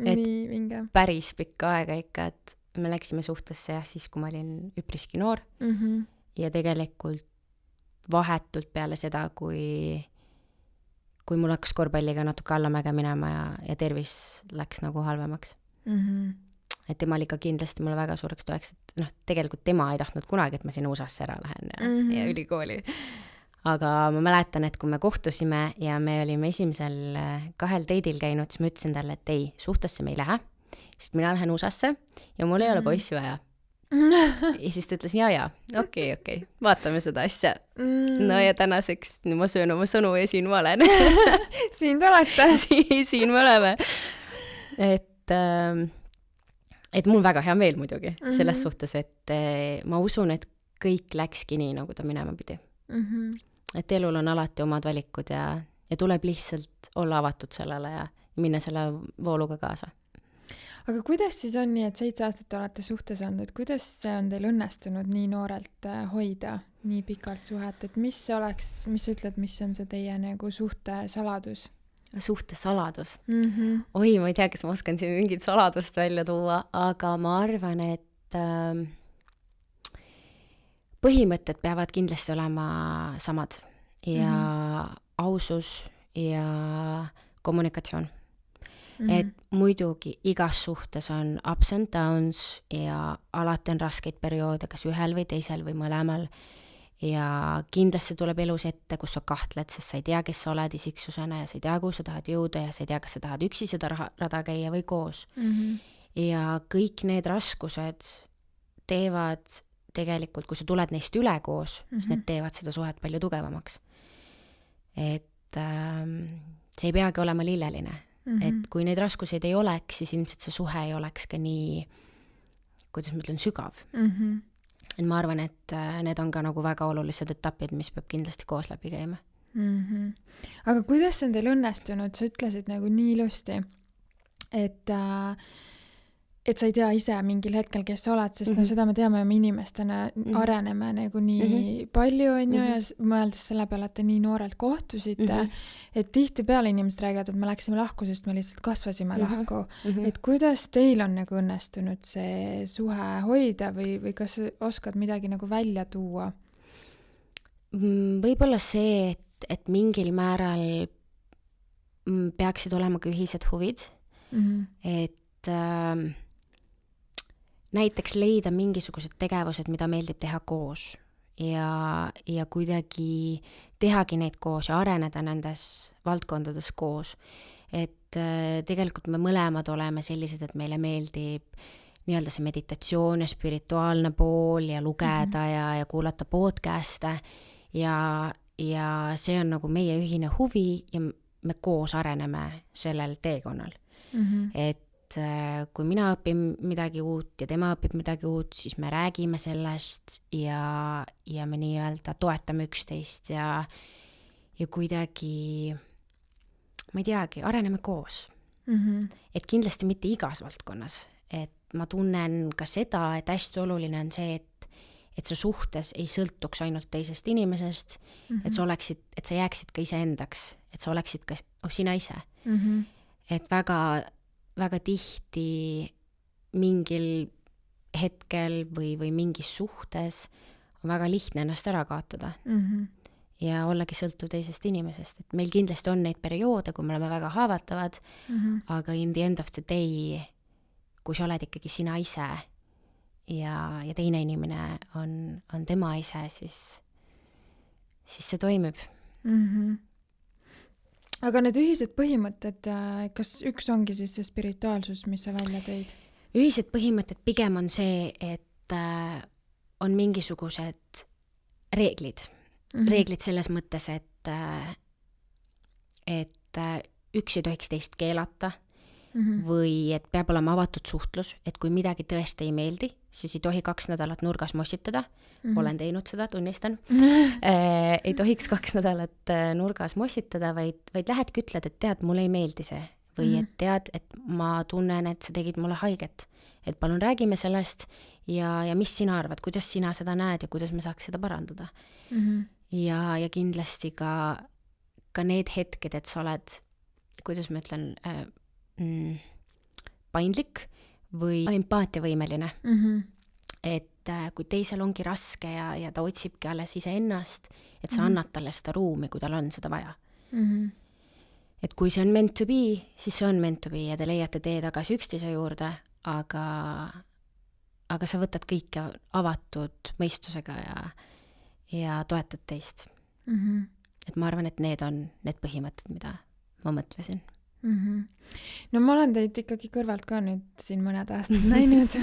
Nii vinge. Päris pikka aega ikka, et me läksime suhtesse siis, kui ma olin üpriski noor. Ja tegelikult vahetult peale seda, kui mul hakkas korvpalliga natuke allamäge minema ja tervis läks nagu halvemaks. Et tema oli ka kindlasti mulle väga suureks toeks, et tegelikult tema ei tahtnud kunagi, et ma sinna USA-sse ära lähen ja ülikooli. Aga ma mäletan, et kui me kohtusime ja me olime esimesel 2 date'il käinud, siis ma ütlesin talle, et ei, suhtesse me ei lähe, sest mina lähen USA-sse ja mul ei ole poissi vaja. Ja siis ta ütles, jaa, okei, vaatame seda asja. No ja tänaseks ma söön oma sõnu ja siin ma olen. Siin te olete. Siin me oleme. Et mul väga hea meel muidugi selles suhtes, et ma usun, et kõik läkski nii, nagu ta minema pidi. Et elul on alati omad valikud ja tuleb lihtsalt olla avatud sellele ja minna selle vooluga kaasa. Aga kuidas siis on nii, et 7 aastat olete suhtes olnud, et kuidas see on teil õnnestunud nii noorelt hoida nii pikalt suhet, et mis ütled, mis on see teie nagu suhte saladus? Suhte saladus? Oi, ma ei tea, kas ma oskan siin mingit saladust välja tuua, aga ma arvan, et põhimõtted peavad kindlasti olema samad ja ausus ja kommunikatsioon. Et muidugi igas suhtes on ups and downs ja alati on raskeid perioode, kas ühel või teisel või mõlemal. Ja kindlasti tuleb elus ette, kus sa kahtled, sest sa ei tea, kes sa oled isiksusena ja sa ei tea, kuhu sa tahad jõuda ja sa ei tea, kas sa tahad üksi seda rada käia või koos. Ja kõik need raskused teevad tegelikult, kui sa tuled neist üle koos, siis need teevad seda suhet palju tugevamaks. Et see ei peagi olema lilleline. Et kui neid raskuseid ei oleks, siis ilmselt see suhe ei oleks ka nii, kuidas ma ütlen, sügav. Et ma arvan, et need on ka nagu väga olulised etapid, mis peab kindlasti koos läbi käima. Aga kuidas on teil õnnestunud? Sa ütlesid nagu nii ilusti, et sa ei tea ise mingil hetkel, kes sa oled, sest seda me teame, me inimestena areneme nagu nii palju, on ju, ja mõeldes selle peale, et te nii noorelt kohtusite, et tihtipeale inimesed räägivad, et me läksime lahku, sest me lihtsalt kasvasime lahku. Et kuidas teil on nagu õnnestunud see suhe hoida või kas oskad midagi nagu välja tuua? Võib-olla see, et mingil määral peaksid olema ka ühised huvid, et näiteks leida mingisugused tegevused, mida meeldib teha koos ja kuidagi tehagi neid koos ja areneda nendes valdkondades koos. Et tegelikult me mõlemad oleme sellised, et meile meeldib nii-öelda see meditatsioon ja spirituaalne pool ja lugeda ja kuulata podcast'e ja see on nagu meie ühine huvi ja me koos areneme sellel teekonnal. Et kui mina õpin midagi uut ja tema õpib midagi uut, siis me räägime sellest ja me nii-öelda toetame üksteist ja kuidagi, ma ei teagi, areneme koos. Et kindlasti mitte igas valdkonnas. Et ma tunnen ka seda, et hästi oluline on see, et sa suhtes ei sõltuks ainult teisest inimesest, et sa jääksid ka iseendaks, et sa oleksid ka sina ise. Et väga tihti mingil hetkel või mingis suhtes on väga lihtne ennast ära kaotada ja ollagi sõltuv teisest inimesest. Et meil kindlasti on neid perioode, kui me oleme väga haavatavad, aga in the end of the day, kui sa oled ikkagi sina ise ja teine inimene on tema ise, siis see toimib. Aga need ühised põhimõtted, kas üks ongi siis see spirituaalsus, mis sa välja tõid? Ühised põhimõtted pigem on see, et on mingisugused reeglid. Reeglid selles mõttes, et üks ei tohiks teist keelata või et peab olema avatud suhtlus, et kui midagi tõesti ei meeldi, siis ei tohi 2 nädalat nurgas mossitada. Olen teinud seda, tunnistan. Ei tohiks 2 nädalat nurgas mossitada, vaid lähedki ütled, et tead, mulle ei meeldi see. Või et tead, et ma tunnen, et sa tegid mulle haiget. Et palun räägime sellest ja mis sina arvad, kuidas sina seda näed ja kuidas me saaks seda parandada. Ja kindlasti ka need hetked, et sa oled, kuidas ma ütlen, paindlik või empaatiavõimeline. Et kui teisel ongi raske ja ta otsibki alles iseennast, et sa annad talle seda ruumi, kui tal on seda vaja. Et kui see on meant to be, siis see on meant to be ja te leiate tee tagasi üksteise juurde, aga sa võtad kõike avatud mõistusega ja toetad teist. Et ma arvan, et need on need põhimõtted, mida ma mõtlesin. No ma olen teid ikkagi kõrvalt ka nüüd siin mõned aastad näinud,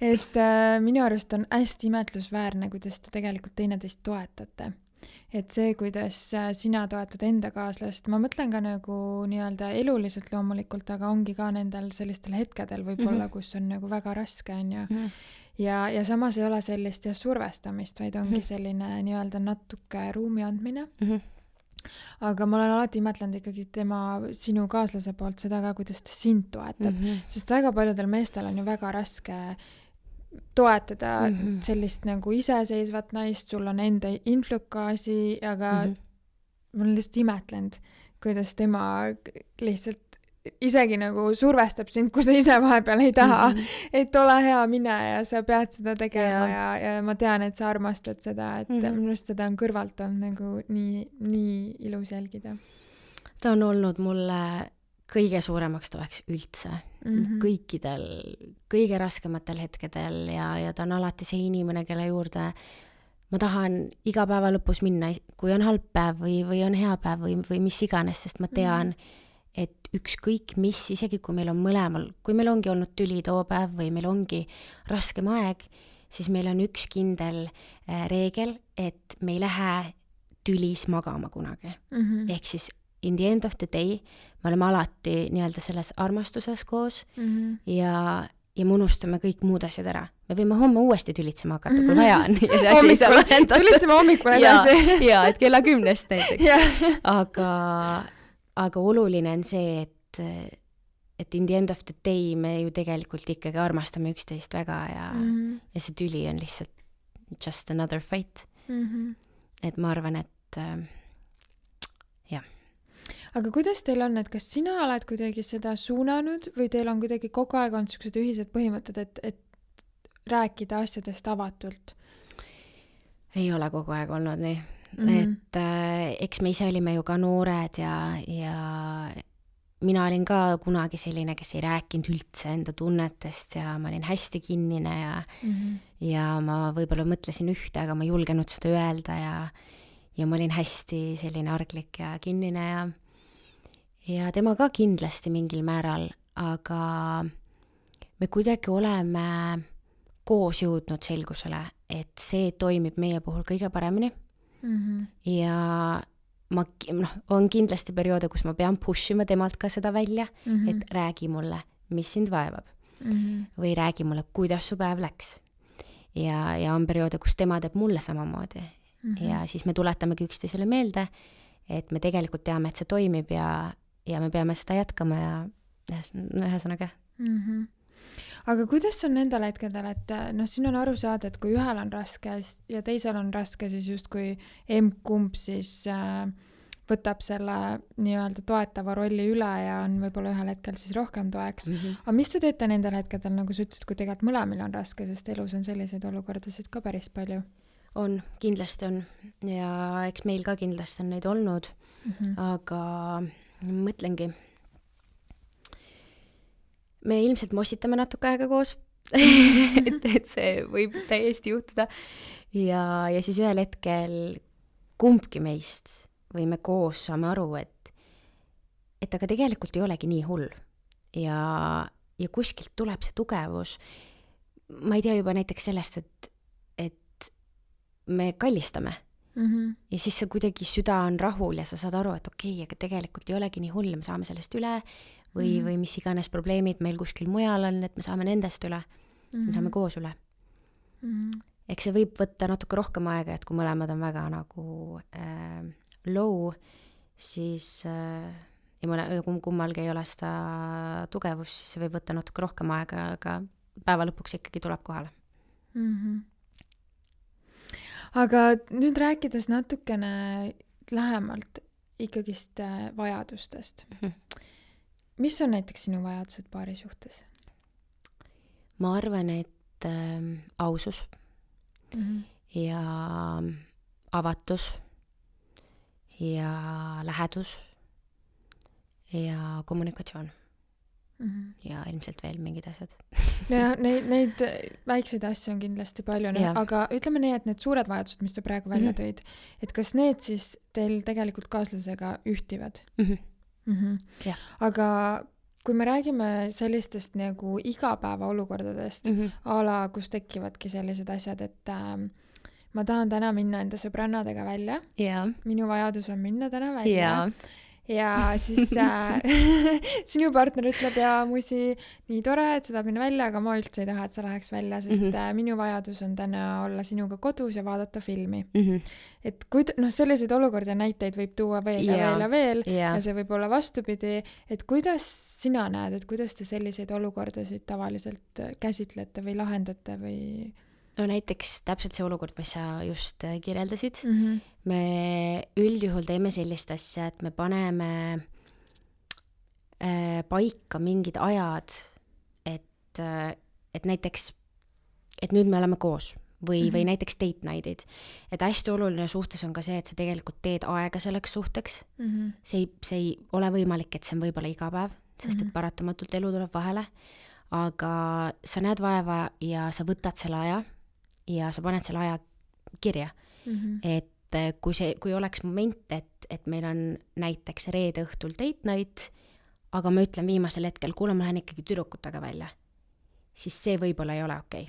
et minu arust on hästi imetlusväärne, kuidas te tegelikult teineteist toetate. Et see, kuidas sina toetad enda kaaslast, ma mõtlen ka nagu nii-öelda eluliselt loomulikult, aga ongi ka nendel sellistel hetkedel võib-olla, kus on nagu väga raske on ju. Ja samas ei ole sellist survestamist, vaid ongi selline nii-öelda natuke ruumi andmine. Aga ma olen alati imetlenud ikkagi sinu kaaslase poolt seda ka, kuidas ta sind toetab, sest väga paljudel meestel on ju väga raske toetada sellist nagu iseseisvat naist, sul on enda influkaasi, aga ma olen lihtsalt imetlenud, kuidas tema lihtsalt isegi nagu survestab sind, kui sa ise vahepeal ei taha, et ole hea, mine ja sa pead seda tegema ja ma tean, et sa armastad seda, et minu arust seda on kõrvalt olnud nagu nii ilus jälgida. Ta on olnud mulle kõige suuremaks toeks üldse, kõikidel, kõige raskematel hetkedel ja ta on alati see inimene, kelle juurde ma tahan iga päeva lõpus minna, kui on halb päev või on hea päev või mis iganes, sest ma tean, et ükskõik mis, isegi kui meil on mõlemal, kui meil ongi olnud tüli too päev või meil ongi raskem aeg, siis meil on üks kindel reegel, et me ei lähe tülis magama kunagi. Ehk siis in the end of the day me oleme alati nii-öelda selles armastuses koos ja me unustame kõik muud asjad ära. Me võime homme uuesti tülitsema hakata, kui vaja on. Ja see asi ei saa lahendatud. Tülitsema hommikul edasi. Ja, et kella 10 näiteks. Aga oluline on see, et in the end of the day me ju tegelikult ikkagi armastame üksteist väga ja see tüli on lihtsalt just another fight. Et ma arvan, et jah. Aga kuidas teil on, et kas sina oled kuidagi seda suunanud või teil on kuidagi kogu aeg olnud sellised ühised põhimõtted, et rääkida asjadest avatult? Ei ole kogu aeg olnud nii. Et eks me ise olime ju ka noored ja mina olin ka kunagi selline, kes ei rääkinud üldse enda tunnetest ja ma olin hästi kinnine ja ma võib-olla mõtlesin ühte, aga ma ei julgenud seda öelda ja ma olin hästi selline arglik ja kinnine ja tema ka kindlasti mingil määral, aga me kuidagi oleme koos jõudnud selgusele, et see toimib meie puhul kõige paremini ja on kindlasti perioode, kus ma pean push ima temalt ka seda välja, et räägi mulle, mis sind vaevab või räägi mulle, kuidas su päev läks. Ja on perioode, kus tema teeb mulle samamoodi ja siis me tuletamegi üksteisele meelde, et me tegelikult teame, et see toimib ja me peame seda jätkama ja ühesõnaga. Aga kuidas on nendel hetkedel, et siin on aru saada, et kui ühel on raske ja teisel on raske, siis justkui kumb siis võtab selle nii-öelda toetava rolli üle ja on võib-olla ühel hetkel siis rohkem toeks. Aga mis te teete nendel hetkedel, nagu sa ütlesid, kui tegelikult mõlemil on raske, sest elus on selliseid olukordasid ka päris palju? On, kindlasti on ja eks meil ka kindlasti on neid olnud, aga mõtlengi. Me ilmselt mossitame natuke aega koos, et see võib täiesti juhtuda ja siis ühel hetkel kumbki meist või me koos saame aru, et aga tegelikult ei olegi nii hull ja kuskilt tuleb see tugevus. Ma ei tea juba näiteks sellest, et me kallistame ja siis see kuidagi süda on rahul ja sa saad aru, et okei, aga tegelikult ei olegi nii hull ja me saame sellest üle või mis iganes probleemid meil kuskil mujal on, et me saame nendest üle, me saame koos üle. Eks see võib võtta natuke rohkem aega, et kui mõlemad on väga nagu low, siis ja kummalgi ei ole seda tugevust, siis see võib võtta natuke rohkem aega, aga päeva lõpuks ikkagi tuleb kohale. Aga nüüd rääkides natukene lähemalt ikkagist vajadustest. Mis on näiteks sinu vajadused paari suhtes? Ma arvan, et ausus ja avatus ja lähedus ja kommunikatsioon ja ilmselt veel mingid asjad. Ja neid väikseid asju on kindlasti palju, aga ütleme nii, et need suured vajadused, mis sa praegu välja tõid, et kas need siis teil tegelikult kaaslasega ühtivad? Aga kui me räägime sellistest nagu igapäeva olukordadest, ala, kus tekivadki sellised asjad, et ma tahan täna minna enda sõbrannadega välja, minu vajadus on minna täna välja ja siis sinu partner ütleb ja musi, nii tore, et sa tahad minna välja, aga ma üldse ei taha, et sa läheks välja, sest minu vajadus on täna olla sinuga kodus ja vaadata filmi. Et selliseid olukordi ja näiteid võib tuua veel ja veel ja see võib olla vastupidi, et kuidas sina näed, et kuidas te selliseid olukordasid tavaliselt käsitlete või lahendate või... No näiteks täpselt see olukord, mis sa just kirjeldasid. Me üldjuhul teeme sellist asja, et me paneme paika mingid ajad, et näiteks, et nüüd me oleme koos või näiteks date night'id. Et hästi oluline suhtes on ka see, et sa tegelikult teed aega selleks suhteks. See ei ole võimalik, et see on võib-olla iga päev, sest et paratamatult elu tuleb vahele, aga sa näed vaeva ja sa võtad selle aja ja sa paned selle aja kirja. Et kui oleks moment, et meil on näiteks reede õhtul date night, aga ma ütlen viimasel hetkel, kuule, ma lähen ikkagi tüdrukutega välja, siis see võib-olla ei ole okei.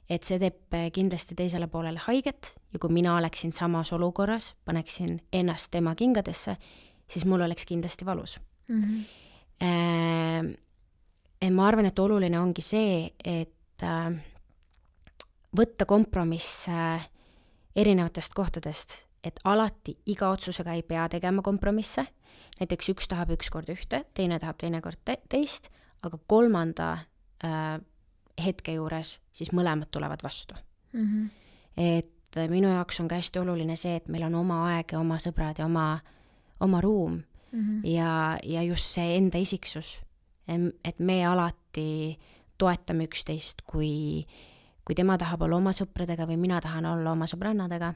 Et see teeb kindlasti teisele poolele haiget ja kui mina oleksin samas olukorras, paneksin ennast tema kingadesse, siis mul oleks kindlasti valus. Ma arvan, et oluline ongi see, et võtta kompromiss erinevatest kohtadest, et alati iga otsusega ei pea tegema kompromisse. Näiteks üks tahab ükskord ühte, teine tahab teinekord teist, aga kolmanda hetke juures siis mõlemad tulevad vastu. Et minu jaoks on ka hästi oluline see, et meil on oma aeg ja oma sõbrad ja oma ruum ja just see enda isiksus, et me alati toetame üksteist, kui tema tahab olla oma sõpradega või mina tahan olla oma sõbrannadega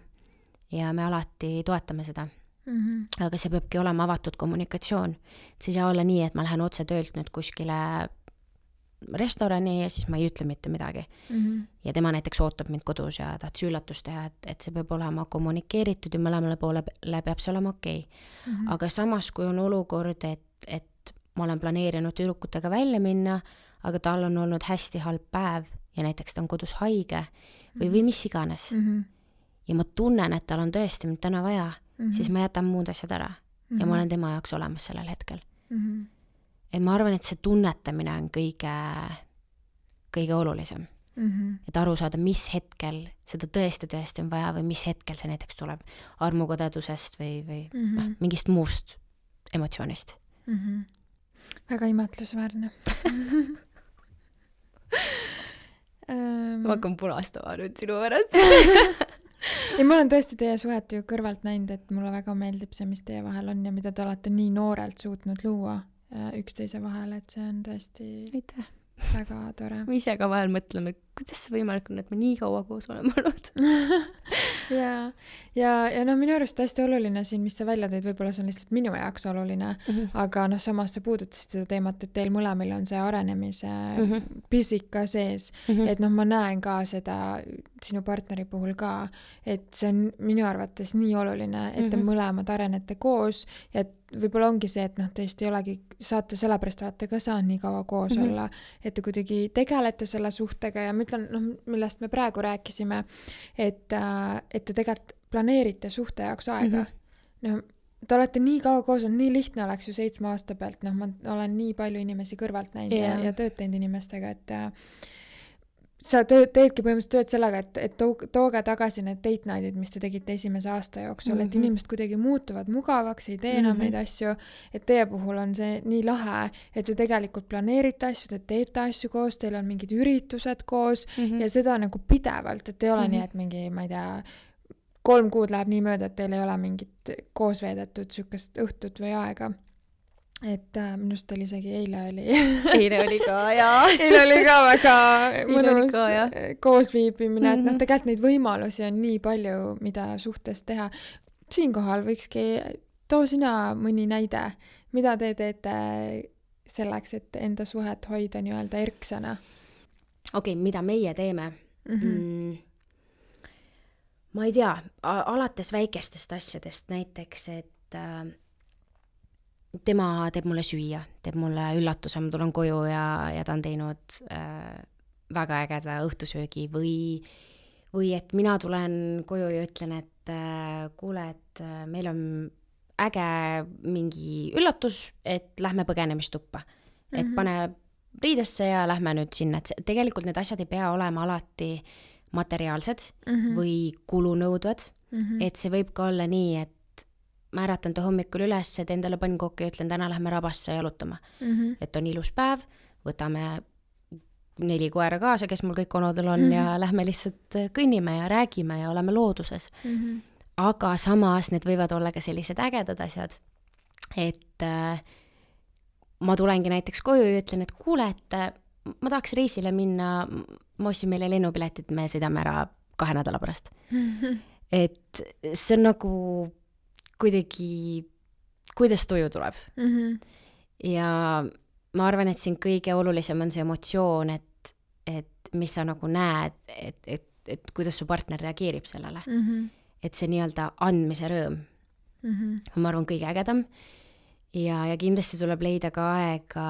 ja me alati toetame seda. aga see peabki olema avatud kommunikatsioon. See ei saa olla nii, et ma lähen otse töölt nüüd kuskile restorani ja siis ma ei ütle mitte midagi. Ja tema näiteks ootab mind kodus ja tahtis üllatust teha, et see peab olema kommunikeeritud ja mõlemale poole peab see olema okei. Aga samas, kui on olukord, et ma olen planeerinud tüdrukutega välja minna, aga tal on olnud hästi halb päev ja näiteks ta on kodus haige või mis iganes. Ja ma tunnen, et tal on tõesti mind täna vaja, siis ma jätan muud asjad ära ja ma olen tema jaoks olemas sellel hetkel. Ja ma arvan, et see tunnetamine on kõige olulisem. Et aru saada, mis hetkel seda tõesti on vaja või mis hetkel see näiteks tuleb armukodedusest või mingist muust emotsioonist. Väga imetlusväärne. Ma hakkan punastama nüüd sinu pärast. Ja ma olen tõesti teie suhet ju kõrvalt näinud, et mulle väga meeldib see, mis teie vahel on ja mida te olete nii noorelt suutnud luua üksteise vahel, et see on tõesti Aitäh. Väga tore. Ma ise ka vahel mõtlen, et kuidas see võimalik on, et me nii kaua koos oleme olnud. ja no minu arust hästi oluline siin, mis sa välja tõid, võib-olla see on lihtsalt minu jaoks oluline, aga no samas sa puudutasid seda teemat, et teil mõlemil on see arenemise pisika sees, et noh, ma näen ka seda sinu partneri puhul ka, et see on minu arvates nii oluline, et te mõlemad arenete koos ja võib-olla ongi see, et noh, tõesti ei olegi, saate sellepärast olete ka saanud nii kaua koos olla, et te kuidagi tegelete selle suhtega ja ma ütlen, noh, millest me praegu rääkisime, et te tegelikult planeerite suhte jaoks aega. No, te olete nii kaua koos, on nii lihtne oleks ju 7 aasta pealt, noh, ma olen nii palju inimesi kõrvalt näinud ja tööd teinud inimestega, et sa teedki põhimõtteliselt tööd sellega, et tooge tagasi need date night'id, mis te tegite esimese aasta jooksul, et inimesed kuidagi muutuvad mugavaks, ei tee enam neid asju, et teie puhul on see nii lahe, et te tegelikult planeerite asju, te teete asju koos, teil on mingid üritused koos ja seda nagu pidevalt, et ei ole nii, et mingi, ma ei tea, 3 kuud läheb nii mööda, et teil ei ole mingit koos veedetud sükest õhtut või aega. Et minust oli isegi eile oli ka, jaa. Eile oli ka väga mõnus koosviibimine, et noh, tegelikult neid võimalusi on nii palju, mida suhtes teha. Siinkohal võikski too sina mõni näide, mida te teete selleks, et enda suhet hoida nii-öelda erksana? Okei, mida meie teeme? Ma ei tea, alates väikestest asjadest näiteks, et tema teeb mulle süüa, teeb mulle üllatuse, ma tulen koju ja ta on teinud väga ägeda õhtusöögi või et mina tulen koju ja ütlen, et kuule, et meil on äge mingi üllatus, et lähme põgenemistuppa. Et pane riidesse ja lähme nüüd sinna. Et tegelikult need asjad ei pea olema alati materiaalsed või kulunõudvad. Et see võib ka olla nii, et ma äratan ta hommikul üles, et endale pannkooki ja ütlen, täna lähme rabasse jalutama. Et on ilus päev, võtame 4 koera kaasa, kes mul kõik onodel on ja lähme lihtsalt kõnnime ja räägime ja oleme looduses. Aga samas need võivad olla ka sellised ägedad asjad. Et ma tulengi näiteks koju ja ütlen, et kuule, et ma tahaks reisile minna, ma ostsin meile lennupiletid, me sõidame ära 2 nädala pärast. Et see on nagu kuidagi, kuidas tuju tuleb. Ja ma arvan, et siin kõige olulisem on see emotsioon, et mis sa nagu näed, et kuidas su partner reageerib sellele. Et see nii-öelda andmise rõõm. Ma arvan, kõige ägedam. Ja kindlasti tuleb leida ka aega,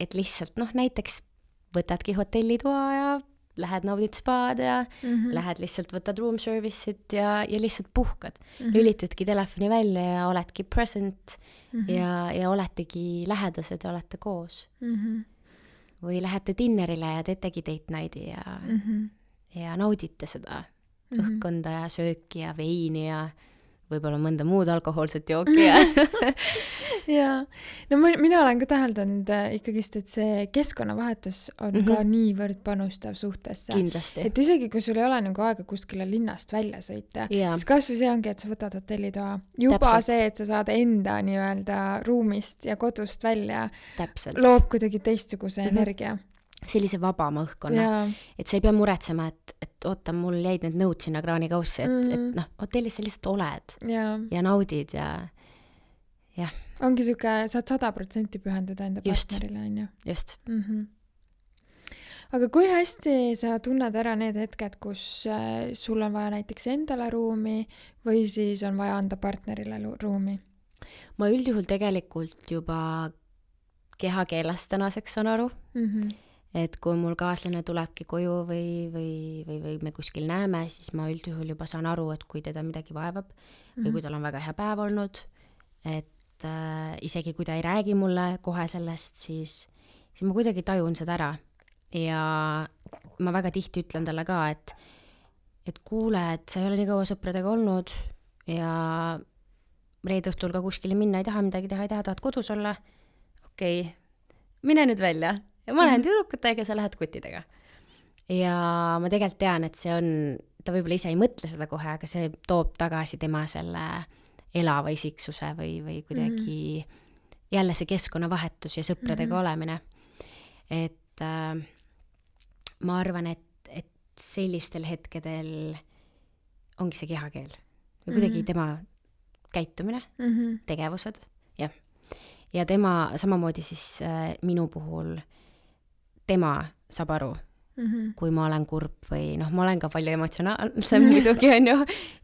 et lihtsalt, noh, näiteks võtadki hotellitoa ja lähed naudid spaad ja lähed lihtsalt võtad room service'it ja lihtsalt puhkad. Lülitadki telefoni välja ja oledki present ja oletegi lähedased ja olete koos. Või lähete dinnerile ja teetegi date night'i ja naudite seda õhkkonda ja sööki ja veini ja võib-olla mõnda muud alkohoolset jooki. Ja no mina olen ka täheldanud ikkagist, et see keskkonnavahetus on ka niivõrd panustav suhtesse. Kindlasti. Et isegi kui sul ei ole nagu aega kuskile linnast välja sõita, siis kasvõi see ongi, et sa võtad hotellitoa. Juba täpselt. See, et sa saad enda nii-öelda ruumist ja kodust välja, loob kuidagi teistsuguse energia. sellise vabama õhkkonna, et sa ei pea muretsema, et oota, mul jäid need nõud sinna kraanikausse, et noh, hotellis sa lihtsalt oled ja naudid ja jah. Ongi siuke, saad 100% pühenduda enda partnerile, on ju? Just. Aga kui hästi sa tunned ära need hetked, kus sul on vaja näiteks endale ruumi või siis on vaja anda partnerile ruumi? Ma üldjuhul tegelikult juba kehakeelest tänaseks saan aru, et kui mul kaaslane tulebki koju või me kuskil näeme, siis ma üldjuhul juba saan aru, et kui teda midagi vaevab või kui tal on väga hea päev olnud, et isegi kui ta ei räägi mulle kohe sellest, siis ma kuidagi tajun seda ära. Ja ma väga tihti ütlen talle ka, et kuule, et sa ei ole nii kaua sõpradega olnud ja reede õhtul ka kuskile minna ei taha, midagi teha ei taha, tahad kodus olla? Okei, mine nüüd välja. Ja ma lähen tüdrukutega, sa lähed kuttidega. Ja ma tegelikult tean, et see on, ta võib-olla ise ei mõtle seda kohe, aga see toob tagasi tema selle elava isiksuse või kuidagi jälle see keskkonnavahetus ja sõpradega olemine. Et ma arvan, et sellistel hetkedel ongi see kehakeel. Kuidagi tema käitumine, tegevused, jah. Ja tema samamoodi siis minu puhul, tema saab aru, kui ma olen kurb või noh, ma olen ka palju emotsionaalsem muidugi, on ju,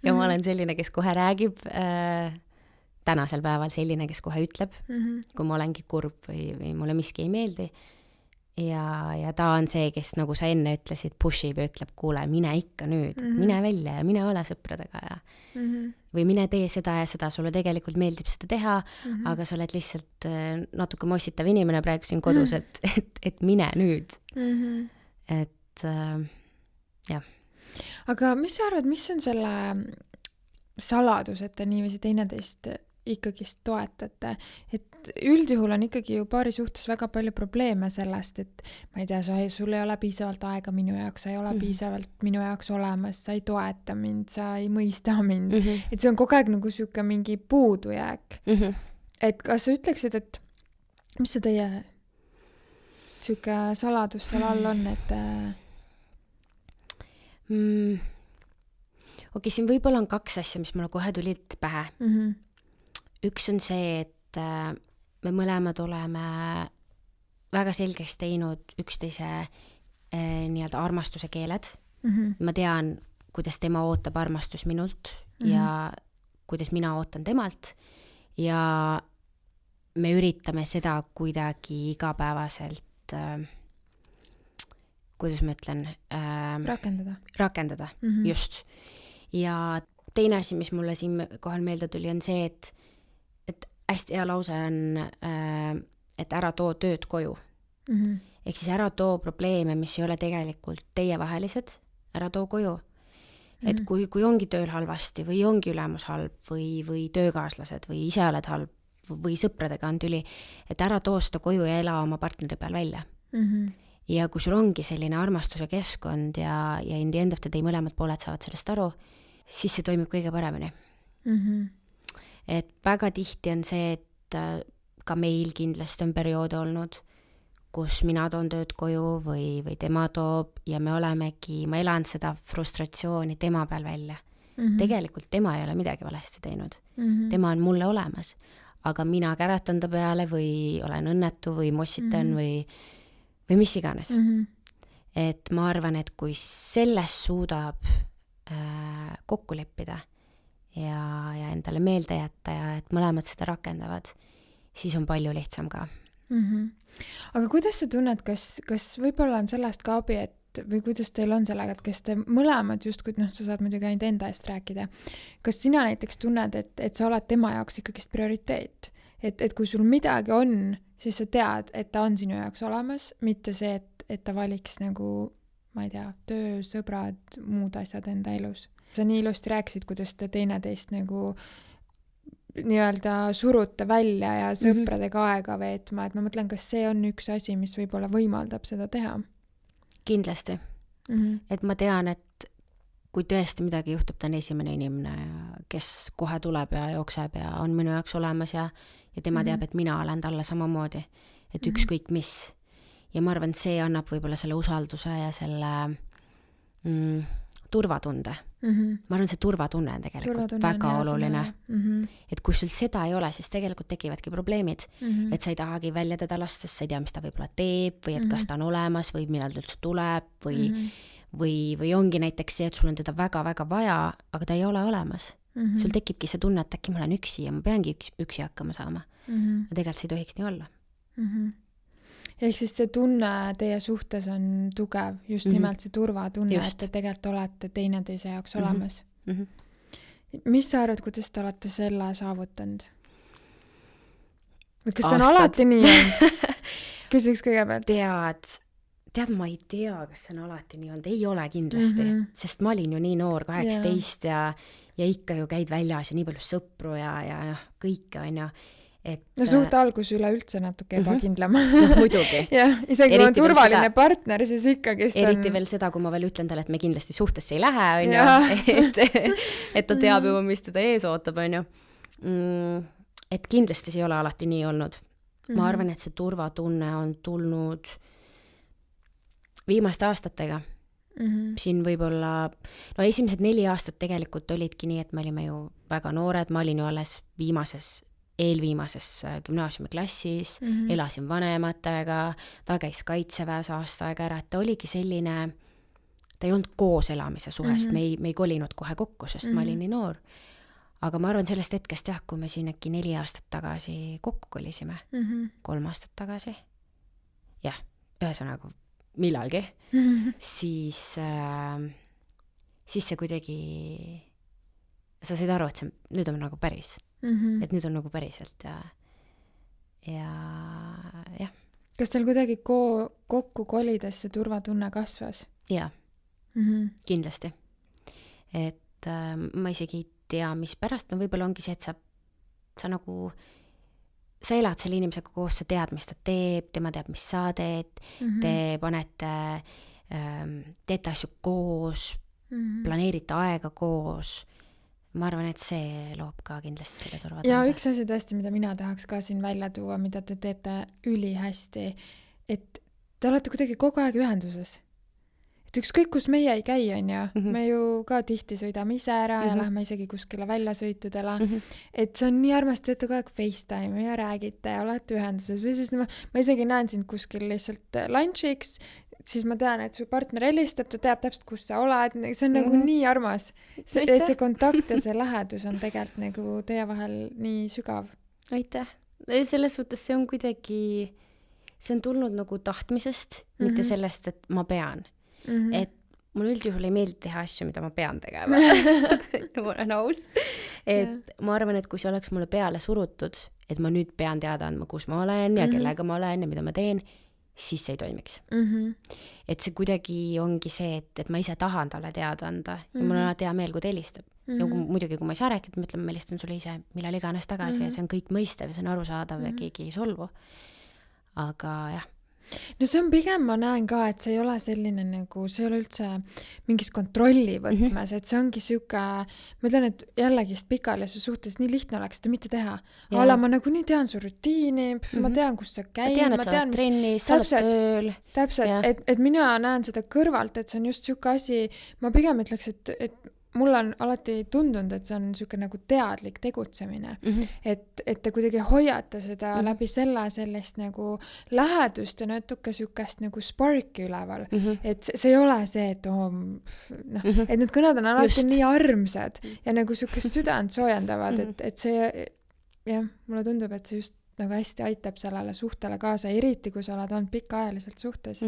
ja ma olen selline, kes kohe räägib, tänasel päeval selline, kes kohe ütleb, kui ma olengi kurb või mulle miski ei meeldi. Ja ta on see, kes, nagu sa enne ütlesid, pushib ja ütleb, kuule, mine ikka nüüd, mine välja ja mine ole sõpradega ja või mine tee seda ja seda, sulle tegelikult meeldib seda teha, aga sa oled lihtsalt natuke mossitav inimene praegu siin kodus, et mine nüüd. Et jah. Aga mis sa arvad, mis on selle saladus, et te niiviisi teineteist ikkagist toetate, et üldjuhul on ikkagi ju paari suhtes väga palju probleeme sellest, et ma ei tea, sul ei ole piisavalt aega minu jaoks, sa ei ole piisavalt minu jaoks olemas, sa ei toeta mind, sa ei mõista mind, et see on kogu aeg nagu siuke mingi puudujääk. Et kas sa ütleksid, et mis see teie siuke saladus seal all on, et Okei, siin võib-olla on 2 asja, mis mulle kohe tulid pähe. Üks on see, et me mõlemad oleme väga selgeks teinud üksteise nii-öelda armastuse keeled. Ma tean, kuidas tema ootab armastus minult ja kuidas mina ootan temalt ja me üritame seda kuidagi igapäevaselt, kuidas ma ütlen, rakendada, just. Ja teine asi, mis mulle siin kohal meelde tuli, on see, et hästi hea lause on, et ära too tööd koju. Ehk siis ära too probleeme, mis ei ole tegelikult teievahelised, ära too koju. Et kui ongi tööl halvasti või ongi ülemus halb või töökaaslased või ise oled halb või sõpradega on tüli, et ära too seda koju ja ela oma partneri peal välja. Ja kui sul ongi selline armastuse keskkond ja in the end of the day mõlemad pooled saavad sellest aru, siis see toimib kõige paremini. Et väga tihti on see, et ka meil kindlasti on perioode olnud, kus mina toon tööd koju või tema toob ja me olemegi, ma elan seda frustratsiooni tema peal välja. Tegelikult tema ei ole midagi valesti teinud. Tema on mulle olemas, aga mina käratan ta peale või olen õnnetu või mossitan või mis iganes. Et ma arvan, et kui selles suudab kokku leppida ja endale meelde jätta ja et mõlemad seda rakendavad, siis on palju lihtsam ka. Aga kuidas sa tunned, kas võib-olla on sellest ka abi, või kuidas teil on sellega, et kes te mõlemad justkui, sa saad muidugi ainult enda eest rääkida, kas sina näiteks tunned, et sa oled tema jaoks ikkagist prioriteet, et kui sul midagi on, siis sa tead, et ta on sinu jaoks olemas, mitte see, et ta valiks nagu, ma ei tea, töö, sõbrad, muud asjad enda elus. Sa nii ilusti rääkisid, kuidas te teineteist nagu nii-öelda surute välja ja sõpradega aega veetma, et ma mõtlen, kas see on üks asi, mis võib-olla võimaldab seda teha? Kindlasti. Et ma tean, et kui tõesti midagi juhtub, ta on esimene inimene, kes kohe tuleb ja jookseb ja on minu jaoks olemas ja tema teab, et mina olen talle samamoodi, et ükskõik mis. ja ma arvan, see annab võib-olla selle usalduse ja selle turvatunde. Ma arvan, see turvatunne on tegelikult väga oluline. Et kui sul seda ei ole, siis tegelikult tekivadki probleemid. Et sa ei tahagi välja teda lasta, sa ei tea, mis ta võib-olla teeb või et kas ta on olemas või millal ta üldse tuleb või ongi näiteks see, et sul on teda väga-väga vaja, aga ta ei ole olemas. Sul tekibki see tunne, et äkki ma olen üksi ja ma peangi üksi hakkama saama. Ja tegelikult see ei tohiks nii olla. Ehk siis see tunne teie suhtes on tugev, just nimelt see turvatunne, et te tegelikult olete teineteise jaoks olemas. Mis sa arvad, kuidas te olete selle saavutanud? Kas see on alati nii olnud? Küsiks kõigepealt. Tead, ma ei tea, kas see on alati nii olnud. Ei ole kindlasti, sest ma olin ju nii noor, 18 ja ikka ju käid väljas ja nii palju sõpru ja kõike on ju. No suhte algus üleüldse natuke ebakindlama. Muidugi. Ja, isegi kui on turvaline partner, siis ikkagist on... Eriti veel seda, kui ma veel ütlen talle, et me kindlasti suhtesse ei lähe, on ju. Et ta teab juba, mis teda ees ootab, on ju. Et kindlasti see ei ole alati nii olnud. Ma arvan, et see turvatunne on tulnud viimaste aastatega. Siin võib-olla... No esimesed 4 aastat tegelikult olidki nii, et me olime ju väga noored. Ma olin ju alles eelviimases gümnaasiumiklassis, elasin vanematega, ta käis kaitseväes aasta aega ära, et ta oligi selline, ta ei olnud koos elamise suhest, me ei kolinud kohe kokku, sest ma olin nii noor. Aga ma arvan sellest hetkest jah, kui me siin äkki 4 aastat tagasi kokku kolisime, 3 aastat tagasi, jah, ühesõnaga millalgi, siis see kuidagi, sa said aru, et nüüd on nagu päris. Et nüüd on nagu päriselt ja jah. Kas teil kuidagi kokku kolides see turvatunne kasvas? Jaa, kindlasti. Et ma isegi ei tea, mis pärast on, võib-olla ongi see, et sa nagu, sa elad selle inimesega koos, sa tead, mis ta teeb, tema teab, mis sa teed, te panete, teete asju koos, planeerite aega koos. Ma arvan, et see loob ka kindlasti selle turvatunde. Ja üks asi tõesti, mida mina tahaks ka siin välja tuua, mida te teete ülihästi, et te olete kuidagi kogu aeg ühenduses. Et ükskõik, kus meie ei käi, on ju. Me ju ka tihti sõidame ise ära ja lähme isegi kuskile väljasõitudele. Et see on nii armas, teete kogu aeg FaceTime ja räägite ja olete ühenduses. Või siis ma isegi näen sind kuskil lihtsalt lunchiks, siis ma tean, et su partner helistab, ta teab täpselt, kus sa oled. See on nagu nii armas. Et see kontakt ja see lähedus on tegelikult nagu teie vahel nii sügav. Aitäh. Selles suhtes see on kuidagi, see on tulnud nagu tahtmisest, mitte sellest, et ma pean. Et mul üldjuhul ei meeldi teha asju, mida ma pean tegema. Ma olen aus. Et ma arvan, et kui see oleks mulle peale surutud, et ma nüüd pean teada andma, kus ma olen ja kellega ma olen ja mida ma teen, siis see ei toimiks. Et see kuidagi ongi see, et ma ise tahan talle teada anda ja mul on alati hea meel, kui ta helistab. Ja muidugi, kui ma ei saa rääkida, ma ütlen, ma helistan sulle ise millal iganes tagasi ja see on kõik mõistev ja see on arusaadav ja keegi ei solvu. Aga jah. No see on pigem, ma näen ka, et see ei ole selline nagu, see ei ole üldse mingis kontrolli võtmes, et see ongi siuke, ma ütlen, et jällegist pikalises suhtes nii lihtne oleks seda mitte teha. Ala ma nagu nii tean su rutiini, ma tean, kus sa käid, ma tean, et sa oled trennis, sa oled tööl. Täpselt, et mina näen seda kõrvalt, et see on just siuke asi, ma pigem ütleks, et mul on alati tundunud, et see on siuke nagu teadlik tegutsemine. Et te kuidagi hoiate seda läbi sellist nagu lähedust ja natuke siukest nagu sparki üleval. Et see ei ole see, et et need kõned on alati nii armsad ja nagu siukest südant soojendavad, et see, jah, mulle tundub, et see just nagu hästi aitab sellele suhtele kaasa, eriti kui sa oled olnud pikaajaliselt suhtes.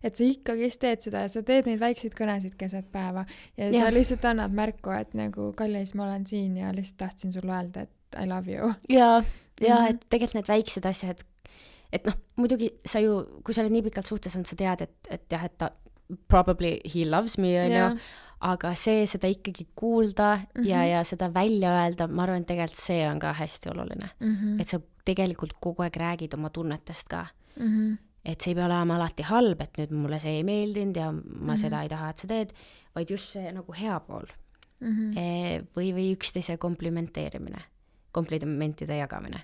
Et sa ikkagi teed seda ja sa teed neid väikseid kõnesid keset päeva ja sa lihtsalt annad märku, et nagu kallis, ma olen siin ja lihtsalt tahtsin sulle öelda, et I love you. Ja et tegelikult need väiksed asjad, et muidugi sa ju, kui sa oled nii pikalt suhtes on, sa tead, et jah, et ta probably he loves me, aga seda ikkagi kuulda ja seda välja öelda, ma arvan, et tegelikult see on ka hästi oluline. Et sa tegelikult kogu aeg räägid oma tunnetest ka. Et see ei pea olema alati halb, et nüüd mulle see ei meeldinud ja ma seda ei taha, et sa teed, vaid just see nagu hea pool. Või üksteise komplimenteerimine, komplimentide jagamine.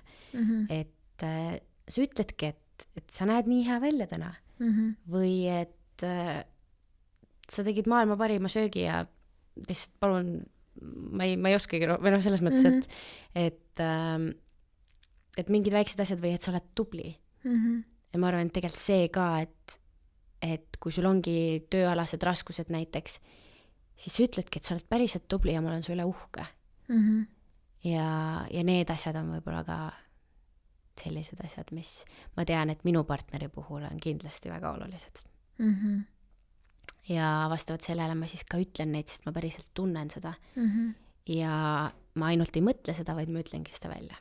Et sa ütledki, et sa näed nii hea välja täna. või et sa tegid maailma parima söögi ja lihtsalt palun, ma ei oskagi, või noh, selles mõttes, et mingid väiksed asjad või et sa oled tubli. Ja ma arvan, et tegelikult see ka, et kui sul ongi tööalased raskused näiteks, siis sa ütledki, et sa oled päriselt tubli ja ma olen su üle uhke. Ja need asjad on võib-olla ka sellised asjad, mis ma tean, et minu partneri puhul on kindlasti väga olulised. Ja vastavalt sellele ma siis ka ütlen neid, sest ma päriselt tunnen seda. Ja ma ainult ei mõtle seda, vaid ma ütlengi seda välja.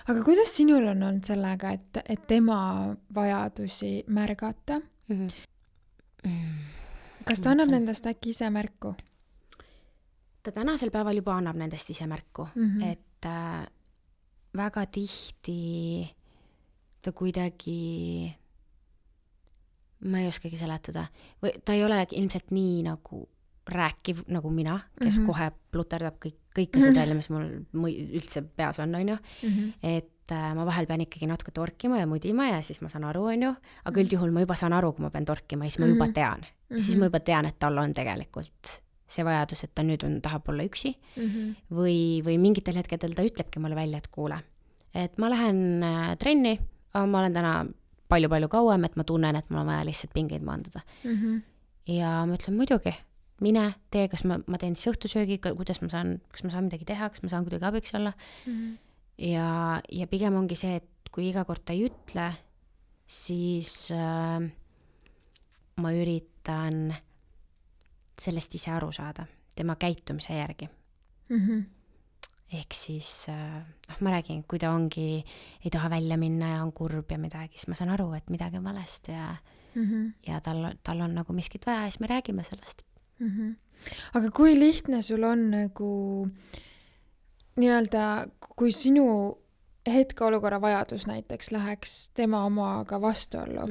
Aga kuidas sinul on olnud sellega, et tema vajadusi märgata? Kas ta annab nendest äkki ise märku? Ta tänasel päeval juba annab nendest ise märku, et väga tihti ta kuidagi, ma ei oskagi seletada, või ta ei ole ilmselt nii nagu rääkiv nagu mina, kes kohe pluterdab kõike seda välja, mis mul üldse peas on, et ma vahel pean ikkagi natuke torkima ja mudima ja siis ma saan aru, aga üldjuhul ma juba saan aru, kui ma pean torkima ja siis ma juba tean. Siis ma juba tean, et tal on tegelikult see vajadus, et ta nüüd tahab olla üksi või mingitel hetkedel ta ütlebki mulle välja, et kuule, et ma lähen trenni, aga ma olen täna palju-palju kauem, et ma tunnen, et mul on vaja lihtsalt pingeid maandada. Ja ma ütlen muidugi, mine, tee, kas ma teen siis õhtusöögi, kuidas ma saan, kas ma saan midagi teha, kas ma saan kuidagi abiks olla. Ja pigem ongi see, et kui iga kord ta ei ütle, siis ma üritan sellest ise aru saada, tema käitumise järgi. Ehk siis, ma räägin, kui ta ongi, ei taha välja minna ja on kurb ja midagi, siis ma saan aru, et midagi on valesti ja tal on nagu miskit vaja ja siis me räägime sellest. Aga kui lihtne sul on nagu nii-öelda, kui sinu hetkeolukorra vajadus näiteks läheks tema omaga vastuollu.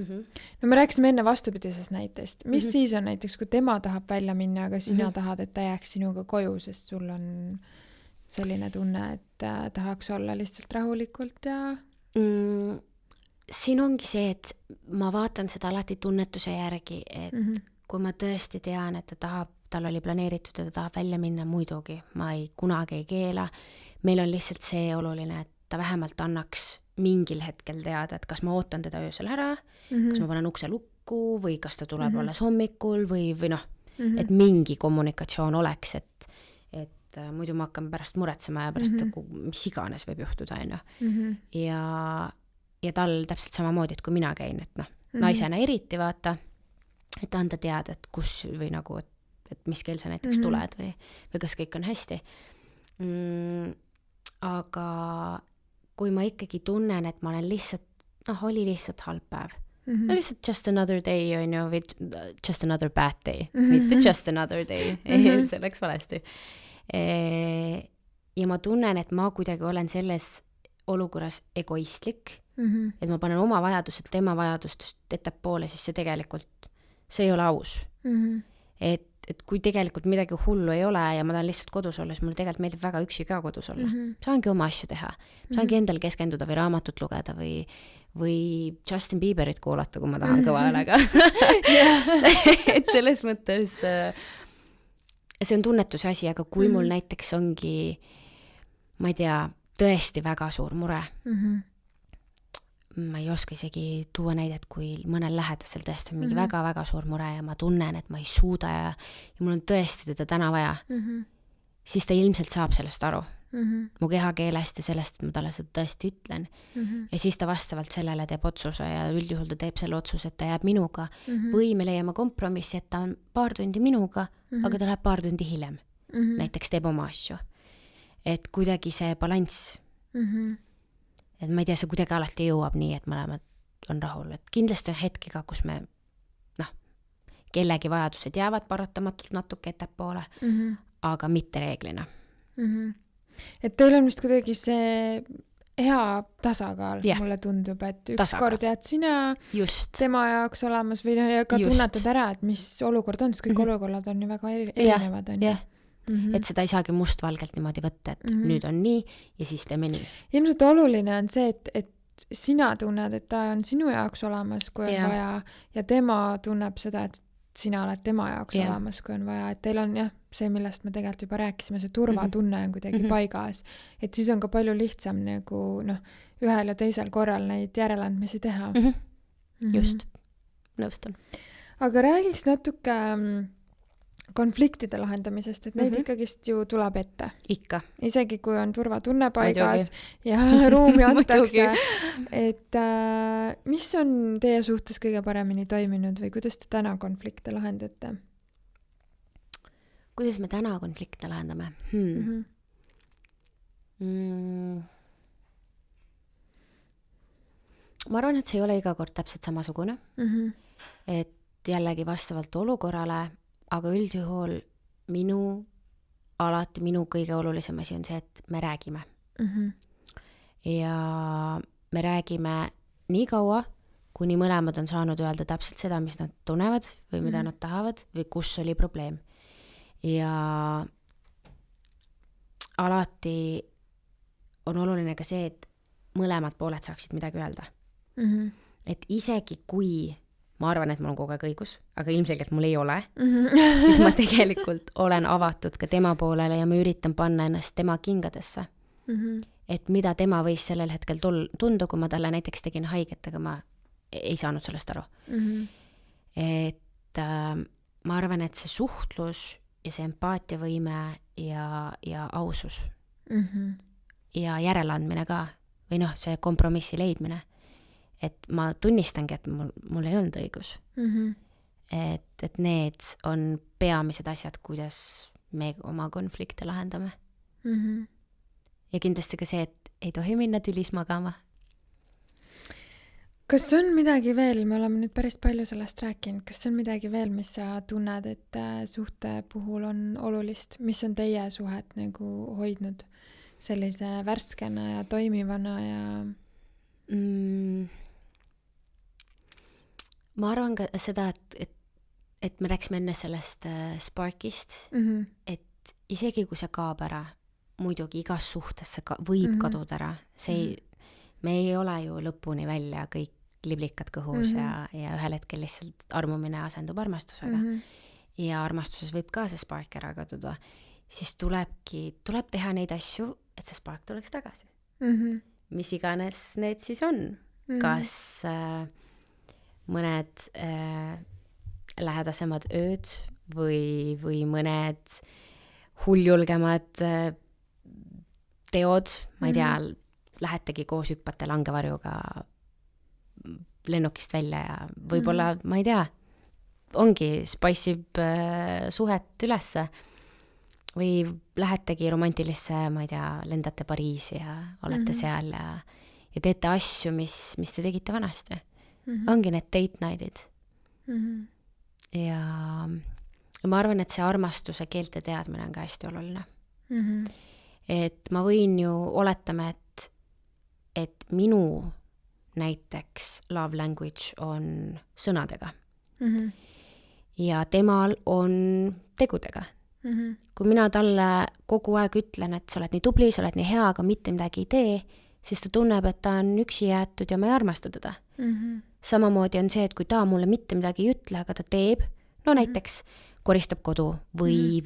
No me rääkisime enne vastupidisest näitest. Mis siis on näiteks, kui tema tahab välja minna, aga sina tahad, et ta jääks sinuga koju, sest sul on selline tunne, et tahaks olla lihtsalt rahulikult ja... Siin ongi see, et ma vaatan seda alati tunnetuse järgi, et kui ma tõesti tean, et tal oli planeeritud ja ta tahab välja minna, muidugi, ma kunagi ei keela. Meil on lihtsalt see oluline, et ta vähemalt annaks mingil hetkel teada, et kas ma ootan teda öösel ära, kas ma panen ukse lukku või kas ta tuleb alles hommikul või noh, et mingi kommunikatsioon oleks, et muidu ma hakkan pärast muretsema ja pärast mis iganes võib juhtuda. Ja tal täpselt samamoodi, et kui mina käin, et noh, naisena eriti vaata, et anda teada, et kus või nagu, et mis kell sa näiteks tuled või kas kõik on hästi. Aga kui ma ikkagi tunnen, et ma olen lihtsalt, oli lihtsalt halb päev. Lihtsalt just another day, või just another bad day. Mitte just another day. See läks valesti. Ja ma tunnen, et ma kuidagi olen selles olukorras egoistlik, et ma panen oma vajadused, tema vajadustest ettepoole, siis see tegelikult, see ei ole aus. Et kui tegelikult midagi hullu ei ole ja ma tahan lihtsalt kodus olla, siis mulle tegelikult meeldib väga üksi ka kodus olla. Saangi oma asju teha. Saangi endal keskenduda või raamatut lugeda või Justin Bieberit kuulata, kui ma tahan kõva häälega. Et selles mõttes see on tunnetuse asi, aga kui mul näiteks ongi, ma ei tea, tõesti väga suur mure, ma ei oska isegi tuua näidet, kui mõnel lähedasel tõesti on mingi väga-väga suur mure ja ma tunnen, et ma ei suuda ja mul on tõesti teda täna vaja, siis ta ilmselt saab sellest aru. Mu kehakeelest ja sellest, et ma talle seda tõesti ütlen. Ja siis ta vastavalt sellele teeb otsuse ja üldjuhul ta teeb selle otsuse, et ta jääb minuga või me leiame kompromissi, et ta on paar tundi minuga, aga ta läheb paar tundi hiljem. Näiteks teeb oma asju. Et kuidagi see balanss. Et ma ei tea, see kuidagi alati jõuab nii, et mõlemad on rahul. Et kindlasti on hetkiga, kus me kellegi vajadused jäävad paratamatult natuke ettepoole, aga mitte reeglina. Et teil on vist kuidagi see hea tasakaal, mulle tundub, et kord jääd sina tema jaoks olemas või ka tunnetad ära, et mis olukord on, sest kõik olukorrad on ju väga erinevad. Et seda ei saagi mustvalgelt niimoodi võtta, et nüüd on nii ja siis teeme nii. Ilmselt oluline on see, et sina tunned, et ta on sinu jaoks olemas, kui on vaja, ja tema tunneb seda, et sina oled tema jaoks olemas, kui on vaja, et teil on jah, see, millest me tegelikult juba rääkisime, see turvatunne on kuidagi paigas, et siis on ka palju lihtsam nagu ühel ja teisel korral neid järeleandmisi teha. Just, nõustun. Aga räägiks natuke konfliktide lahendamisest, et neid ikkagist ju tuleb ette. Ikka. Isegi kui on turvatunne paigas ja ruumi antakse. Et mis on teie suhtes kõige paremini toiminud või kuidas te täna konflikte lahendate? Kuidas me täna konflikte lahendame? Ma arvan, et see ei ole iga kord täpselt samasugune. Et jällegi vastavalt olukorrale, aga üldjuhul alati minu kõige olulisem asi on see, et me räägime. Ja me räägime nii kaua, kuni mõlemad on saanud öelda täpselt seda, mis nad tunnevad või mida nad tahavad või kus oli probleem. Ja alati on oluline ka see, et mõlemad pooled saaksid midagi öelda. Et isegi kui ma arvan, et mul on kogu aeg õigus, aga ilmselgelt mul ei ole, siis ma tegelikult olen avatud ka tema poolele ja ma üritan panna ennast tema kingadesse. Et mida tema võis sellel hetkel tunda, kui ma talle näiteks tegin haiget, aga ma ei saanud sellest aru. Et ma arvan, et see suhtlus ja see empaatiavõime ja ausus ja järeleandmine ka, või see kompromissi leidmine, et ma tunnistangi, et mul ei olnud õigus. Et need on peamised asjad, kuidas me oma konflikte lahendame. Ja kindlasti ka see, et ei tohi minna tülis magama. Kas on midagi veel, me oleme nüüd päris palju sellest rääkinud, kas on midagi veel, mis sa tunned, et suhte puhul on olulist? Mis on teie suhet nagu hoidnud sellise värskena ja toimivana ja... Ma arvan ka seda, et me rääksime enne sellest sparkist, et isegi kui see kaob ära, muidugi igas suhtes see võib kaduda ära. Me ei ole ju lõpuni välja kõik liblikad kõhus ja ühel hetkel lihtsalt armumine asendub armastusega. Ja armastuses võib ka see spark ära kaduda. Siis tuleb teha neid asju, et see spark tuleks tagasi. Mis iganes need siis on. Kas... mõned lähedasemad ööd või mõned hulljulgemad teod, ma ei tea, lähetegi koos hüppate langevarjuga lennukist välja ja võib-olla, ma ei tea, ongi, spaisib suhet ülesse või lähetegi romantilisse, ma ei tea, lendate Pariisi ja olete seal ja teete asju, mis te tegite vanasti. Ongi need date night'id. Ja ma arvan, et see armastuse keelte teadmine on ka hästi oluline. Et ma võin ju oletama, et minu näiteks love language on sõnadega. Ja temal on tegudega. Kui mina talle kogu aeg ütlen, et sa oled nii tubli, sa oled nii hea, aga mitte midagi ei tee, siis ta tunneb, et ta on üksi jäetud ja ma ei armasta teda. Samamoodi on see, et kui ta mulle mitte midagi ei ütle, aga ta teeb, näiteks koristab kodu või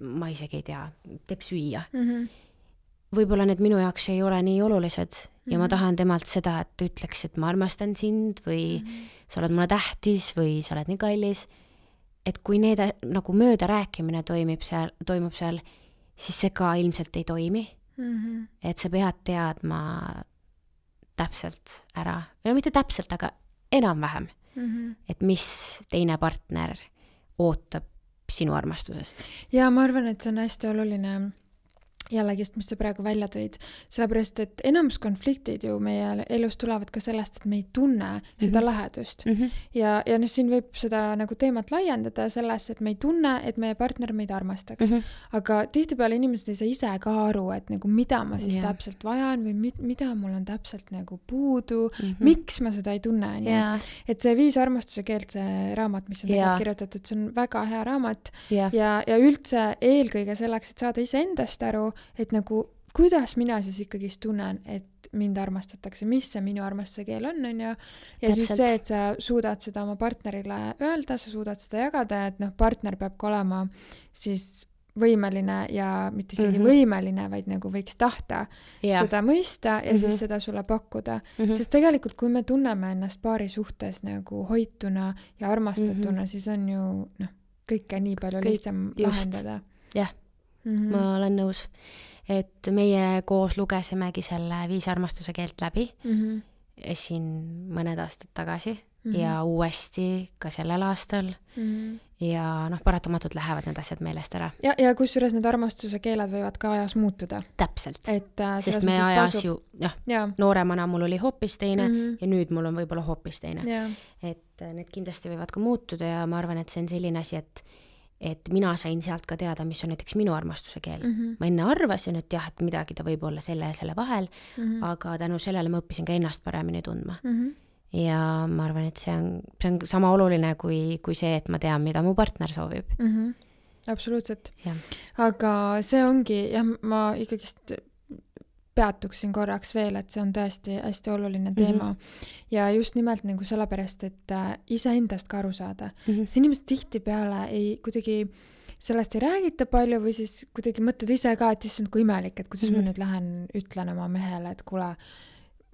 ma isegi ei tea, teeb süüa. Võib-olla need minu jaoks ei ole nii olulised ja ma tahan temalt seda, et ta ütleks, et ma armastan sind või sa oled mulle tähtis või sa oled nii kallis. Et kui need nagu mööda rääkimine toimub seal, siis see ka ilmselt ei toimi. Et sa pead teadma täpselt ära, või mitte täpselt, aga enam-vähem, et mis teine partner ootab sinu armastusest. Ja ma arvan, et see on hästi oluline jällegi, mis sa praegu välja tõid, sellepärast, et enamus konfliktid ju meie elus tulevad ka sellest, et me ei tunne seda lähedust. Ja siin võib seda nagu teemat laiendada selles, et me ei tunne, et meie partner meid armastaks. Aga tihtipeale inimesed ei saa ise ka aru, et nagu mida ma siis täpselt vajan või mida mul on täpselt nagu puudu, miks ma seda ei tunne. Et see 5 armastuse keelt, see raamat, mis on tegelikult kirjutatud, see on väga hea raamat ja üldse eelkõige selleks, et saada ise endast aru, et nagu kuidas mina siis ikkagi tunnen, et mind armastatakse, mis see minu armastuse keel on ju. Ja siis see, et sa suudad seda oma partnerile öelda, sa suudad seda jagada, et partner peab ka olema siis võimeline ja mitte isegi võimeline, vaid nagu võiks tahta seda mõista ja siis seda sulle pakkuda. Sest tegelikult, kui me tunneme ennast paari suhtes nagu hoituna ja armastatuna, siis on ju kõike nii palju lihtsam lahendada. Jah, ma olen nõus. Et meie koos lugesimegi selle 5 armastuse keelt läbi siin mõned aastad tagasi ja uuesti ka sellel aastal. Ja paratamatult lähevad need asjad meelest ära. Ja kusjuures need armastuse keeled võivad ka ajas muutuda. Täpselt. Sest me ajas ju, nooremana mul oli hoopis teine ja nüüd mul on võib-olla hoopis teine. Et need kindlasti võivad ka muutuda ja ma arvan, et see on selline asi, et mina sain sealt ka teada, mis on näiteks minu armastuse keel. Ma enne arvasin, et jah, et midagi ta võib olla selle ja selle vahel, aga tänu sellele ma õppisin ka ennast paremini tundma. Ja ma arvan, et see on sama oluline kui see, et ma tean, mida mu partner soovib. Absoluutselt. Aga see ongi, ma ikkagist peatuksin korraks veel, et see on tõesti hästi oluline teema. Ja just nimelt nagu sellepärast, et iseendast ka aru saada. Sest inimesed tihtipeale kuidagi sellest ei räägita palju või siis kuidagi mõtled ise ka, et issand kui imelik, et kuidas ma nüüd ütlen oma mehele, et kuule,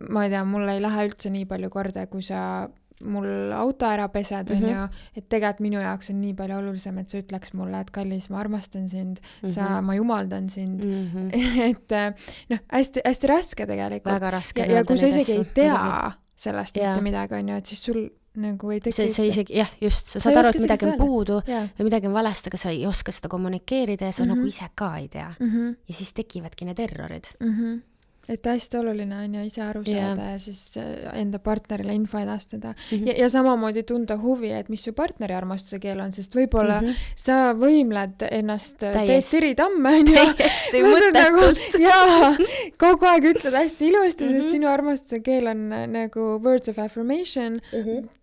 ma ei tea, mul ei lähe üldse nii palju korda, kui sa mul auto ära pesed, on ju, et tegelikult minu jaoks on nii palju olulisem, et sa ütleks mulle, et kallis, ma armastan sind, ma jumaldan sind. Et hästi, hästi raske tegelikult. Väga raske. Ja kui sa isegi ei tea sellest mitte midagi, on ju, et siis sul nagu ei teki see isegi, just, sa saad aru, et midagi on puudu või midagi on valest, aga sa ei oska seda kommunikeerida ja sa nagu ise ka ei tea. Ja siis tekivadki need errorid. Et hästi oluline on ju ise aru saada ja siis enda partnerile info edastada. Ja samamoodi tunda huvi, et mis su partneri armastuse keel on, sest võib-olla sa võimled ennast teed tiritamme. Täiesti mõttetult. Ja kogu aeg ütled hästi ilusti, sest sinu armastuse keel on nagu words of affirmation.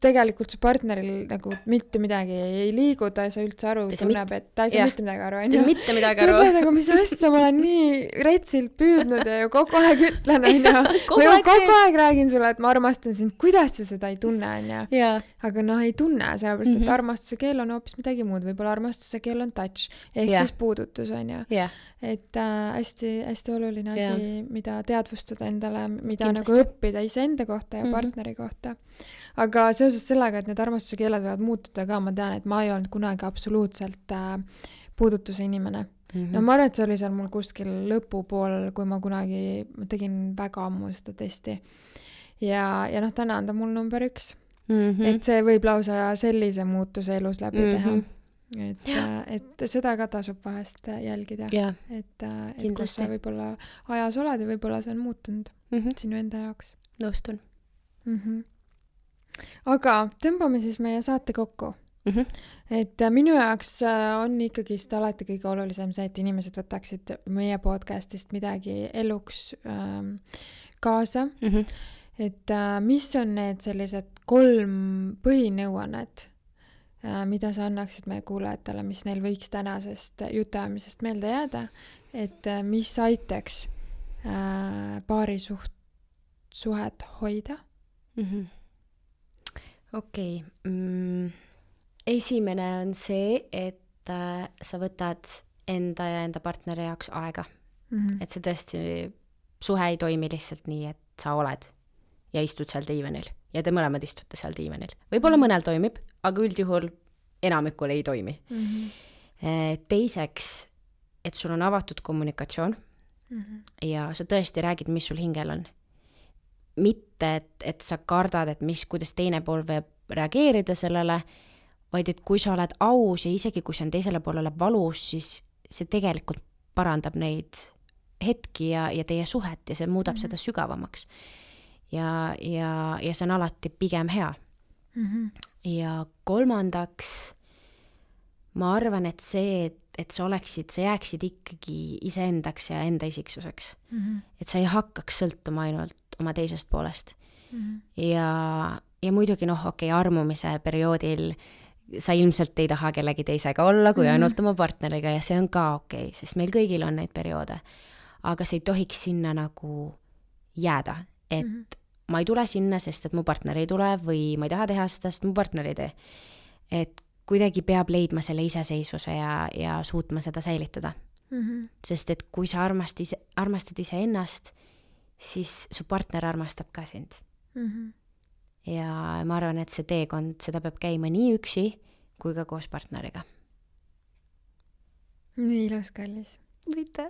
Tegelikult su partneril nagu mitte midagi ei liigu, ta ei saa üldse aru, tunneb, et ta ei saa mitte midagi aru. Ta ei saa mitte midagi aru. Sa mõtled, mis asja, ma olen nii retsilt püüdnud ja ju kogu aeg ütlen, kogu aeg räägin sulle, et ma armastan sind, kuidas sa seda ei tunne, on ju. Aga ei tunne, sellepärast, et armastuse keel on hoopis midagi muud, võib-olla armastuse keel on touch, ehk siis puudutus, on ju. Et hästi, hästi oluline asi, mida teadvustada endale, mida nagu õppida iseenda kohta ja partneri kohta. Aga seoses sellega, et need armastuse keeled võivad muutuda ka, ma tean, et ma ei olnud kunagi absoluutselt puudutuse inimene. Ma arvan, et see oli seal mul kuskil lõpupool, kui ma kunagi tegin väga ammu seda testi. Ja täna on ta mul number 1. Et see võib lausa sellise muutuse elus läbi teha. Et seda ka tasub vahest jälgida. Et kus sa võib-olla ajas oled ja võib-olla see on muutunud sinu enda jaoks. Nõustun. Aga tõmbame siis meie saate kokku. Et minu jaoks on ikkagi alati kõige olulisem see, et inimesed võtaksid meie podcastist midagi eluks kaasa. Et mis on need sellised 3 põhinõuannet, mida sa annaksid meie kuulajatele, mis neil võiks tänasest jutuajamisest meelde jääda, et mis aitaks paari suhet hoida? Okei. Esimene on see, et sa võtad enda ja enda partneri jaoks aega. Et see tõesti, suhe ei toimi lihtsalt nii, et sa oled ja istud seal diivanil ja te mõlemad istute seal diivanil. Võib-olla mõnel toimib, aga üldjuhul enamikul ei toimi. Teiseks, et sul on avatud kommunikatsioon ja sa tõesti räägid, mis sul hingel on. Mitte, et sa kardad, et kuidas teine pool võib reageerida sellele, vaid et kui sa oled aus ja isegi kui see on teisele poolele valus, siis see tegelikult parandab neid hetki ja teie suhet ja see muudab seda sügavamaks. Ja see on alati pigem hea. Ja 3, ma arvan, et see, et sa jääksid ikkagi iseendaks ja enda isiksuseks. Et sa ei hakkaks sõltuma ainult oma teisest poolest. Ja muidugi armumise perioodil sa ilmselt ei taha kellegi teisega olla, kui ainult oma partneriga ja see on ka okei, sest meil kõigil on neid perioode. aga see ei tohiks sinna nagu jääda, et ma ei tule sinna, sest et mu partner ei tule või ma ei taha teha seda, sest mu partner ei tee. Et kuidagi peab leidma selle iseseisvuse ja suutma seda säilitada. Sest et kui sa armastad iseennast, siis su partner armastab ka sind. Ja ma arvan, et see teekond, seda peab käima nii üksi kui ka koos partneriga. Nii ilus, kallis.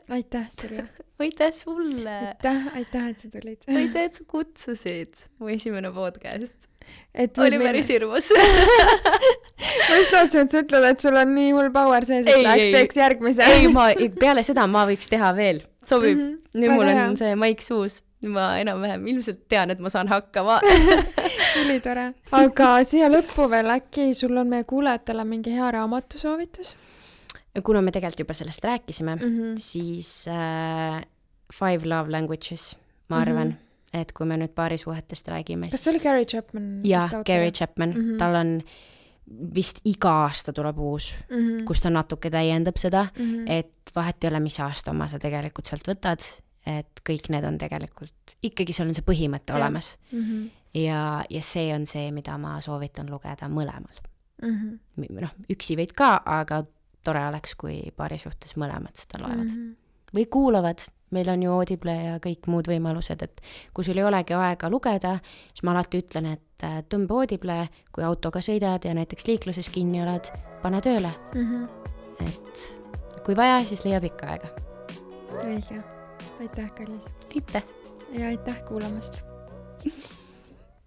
Aitäh sulle. Aitäh sulle. Aitäh, et sa tulid. Aitäh, et sa kutsusid. Mu esimene podcast. Oli päris hirmus. Ma just lootsin, et sa ütled, et sul on nii hull power sees, et teeks järgmise. Peale seda ma võiks teha veel. Sobib. Nüüd mul on see maik suus. Ma enam-vähem ilmselt tean, et ma saan hakkama. Ülitore. Aga siia lõppu veel äkki sul on meie kuulajatele mingi hea raamatusoovitus? Kuna me tegelikult juba sellest rääkisime, siis 5 Love Languages, ma arvan, et kui me nüüd paarisuhetest räägime. Kas see oli Gary Chapman? Jah, Gary Chapman. Tal on vist iga aasta tuleb uus, kus ta natuke täiendab seda, et vahet ei ole, mis aasta oma sa tegelikult sealt võtad, et kõik need on tegelikult, ikkagi seal on see põhimõte olemas. Ja see on see, mida ma soovitan lugeda mõlemal. Üksi võid ka, aga tore oleks, kui paari suhtes mõlemad seda loevad. Või kuulavad, meil on ju Audible ja kõik muud võimalused, et kui sul ei olegi aega lugeda, siis ma alati ütlen, et tõmba Audible, kui autoga sõidad ja näiteks liikluses kinni oled, pane tööle. Et kui vaja, siis leiab ikka aega. Õige. Aitäh, kallis. Aitäh. Ja aitäh kuulamast.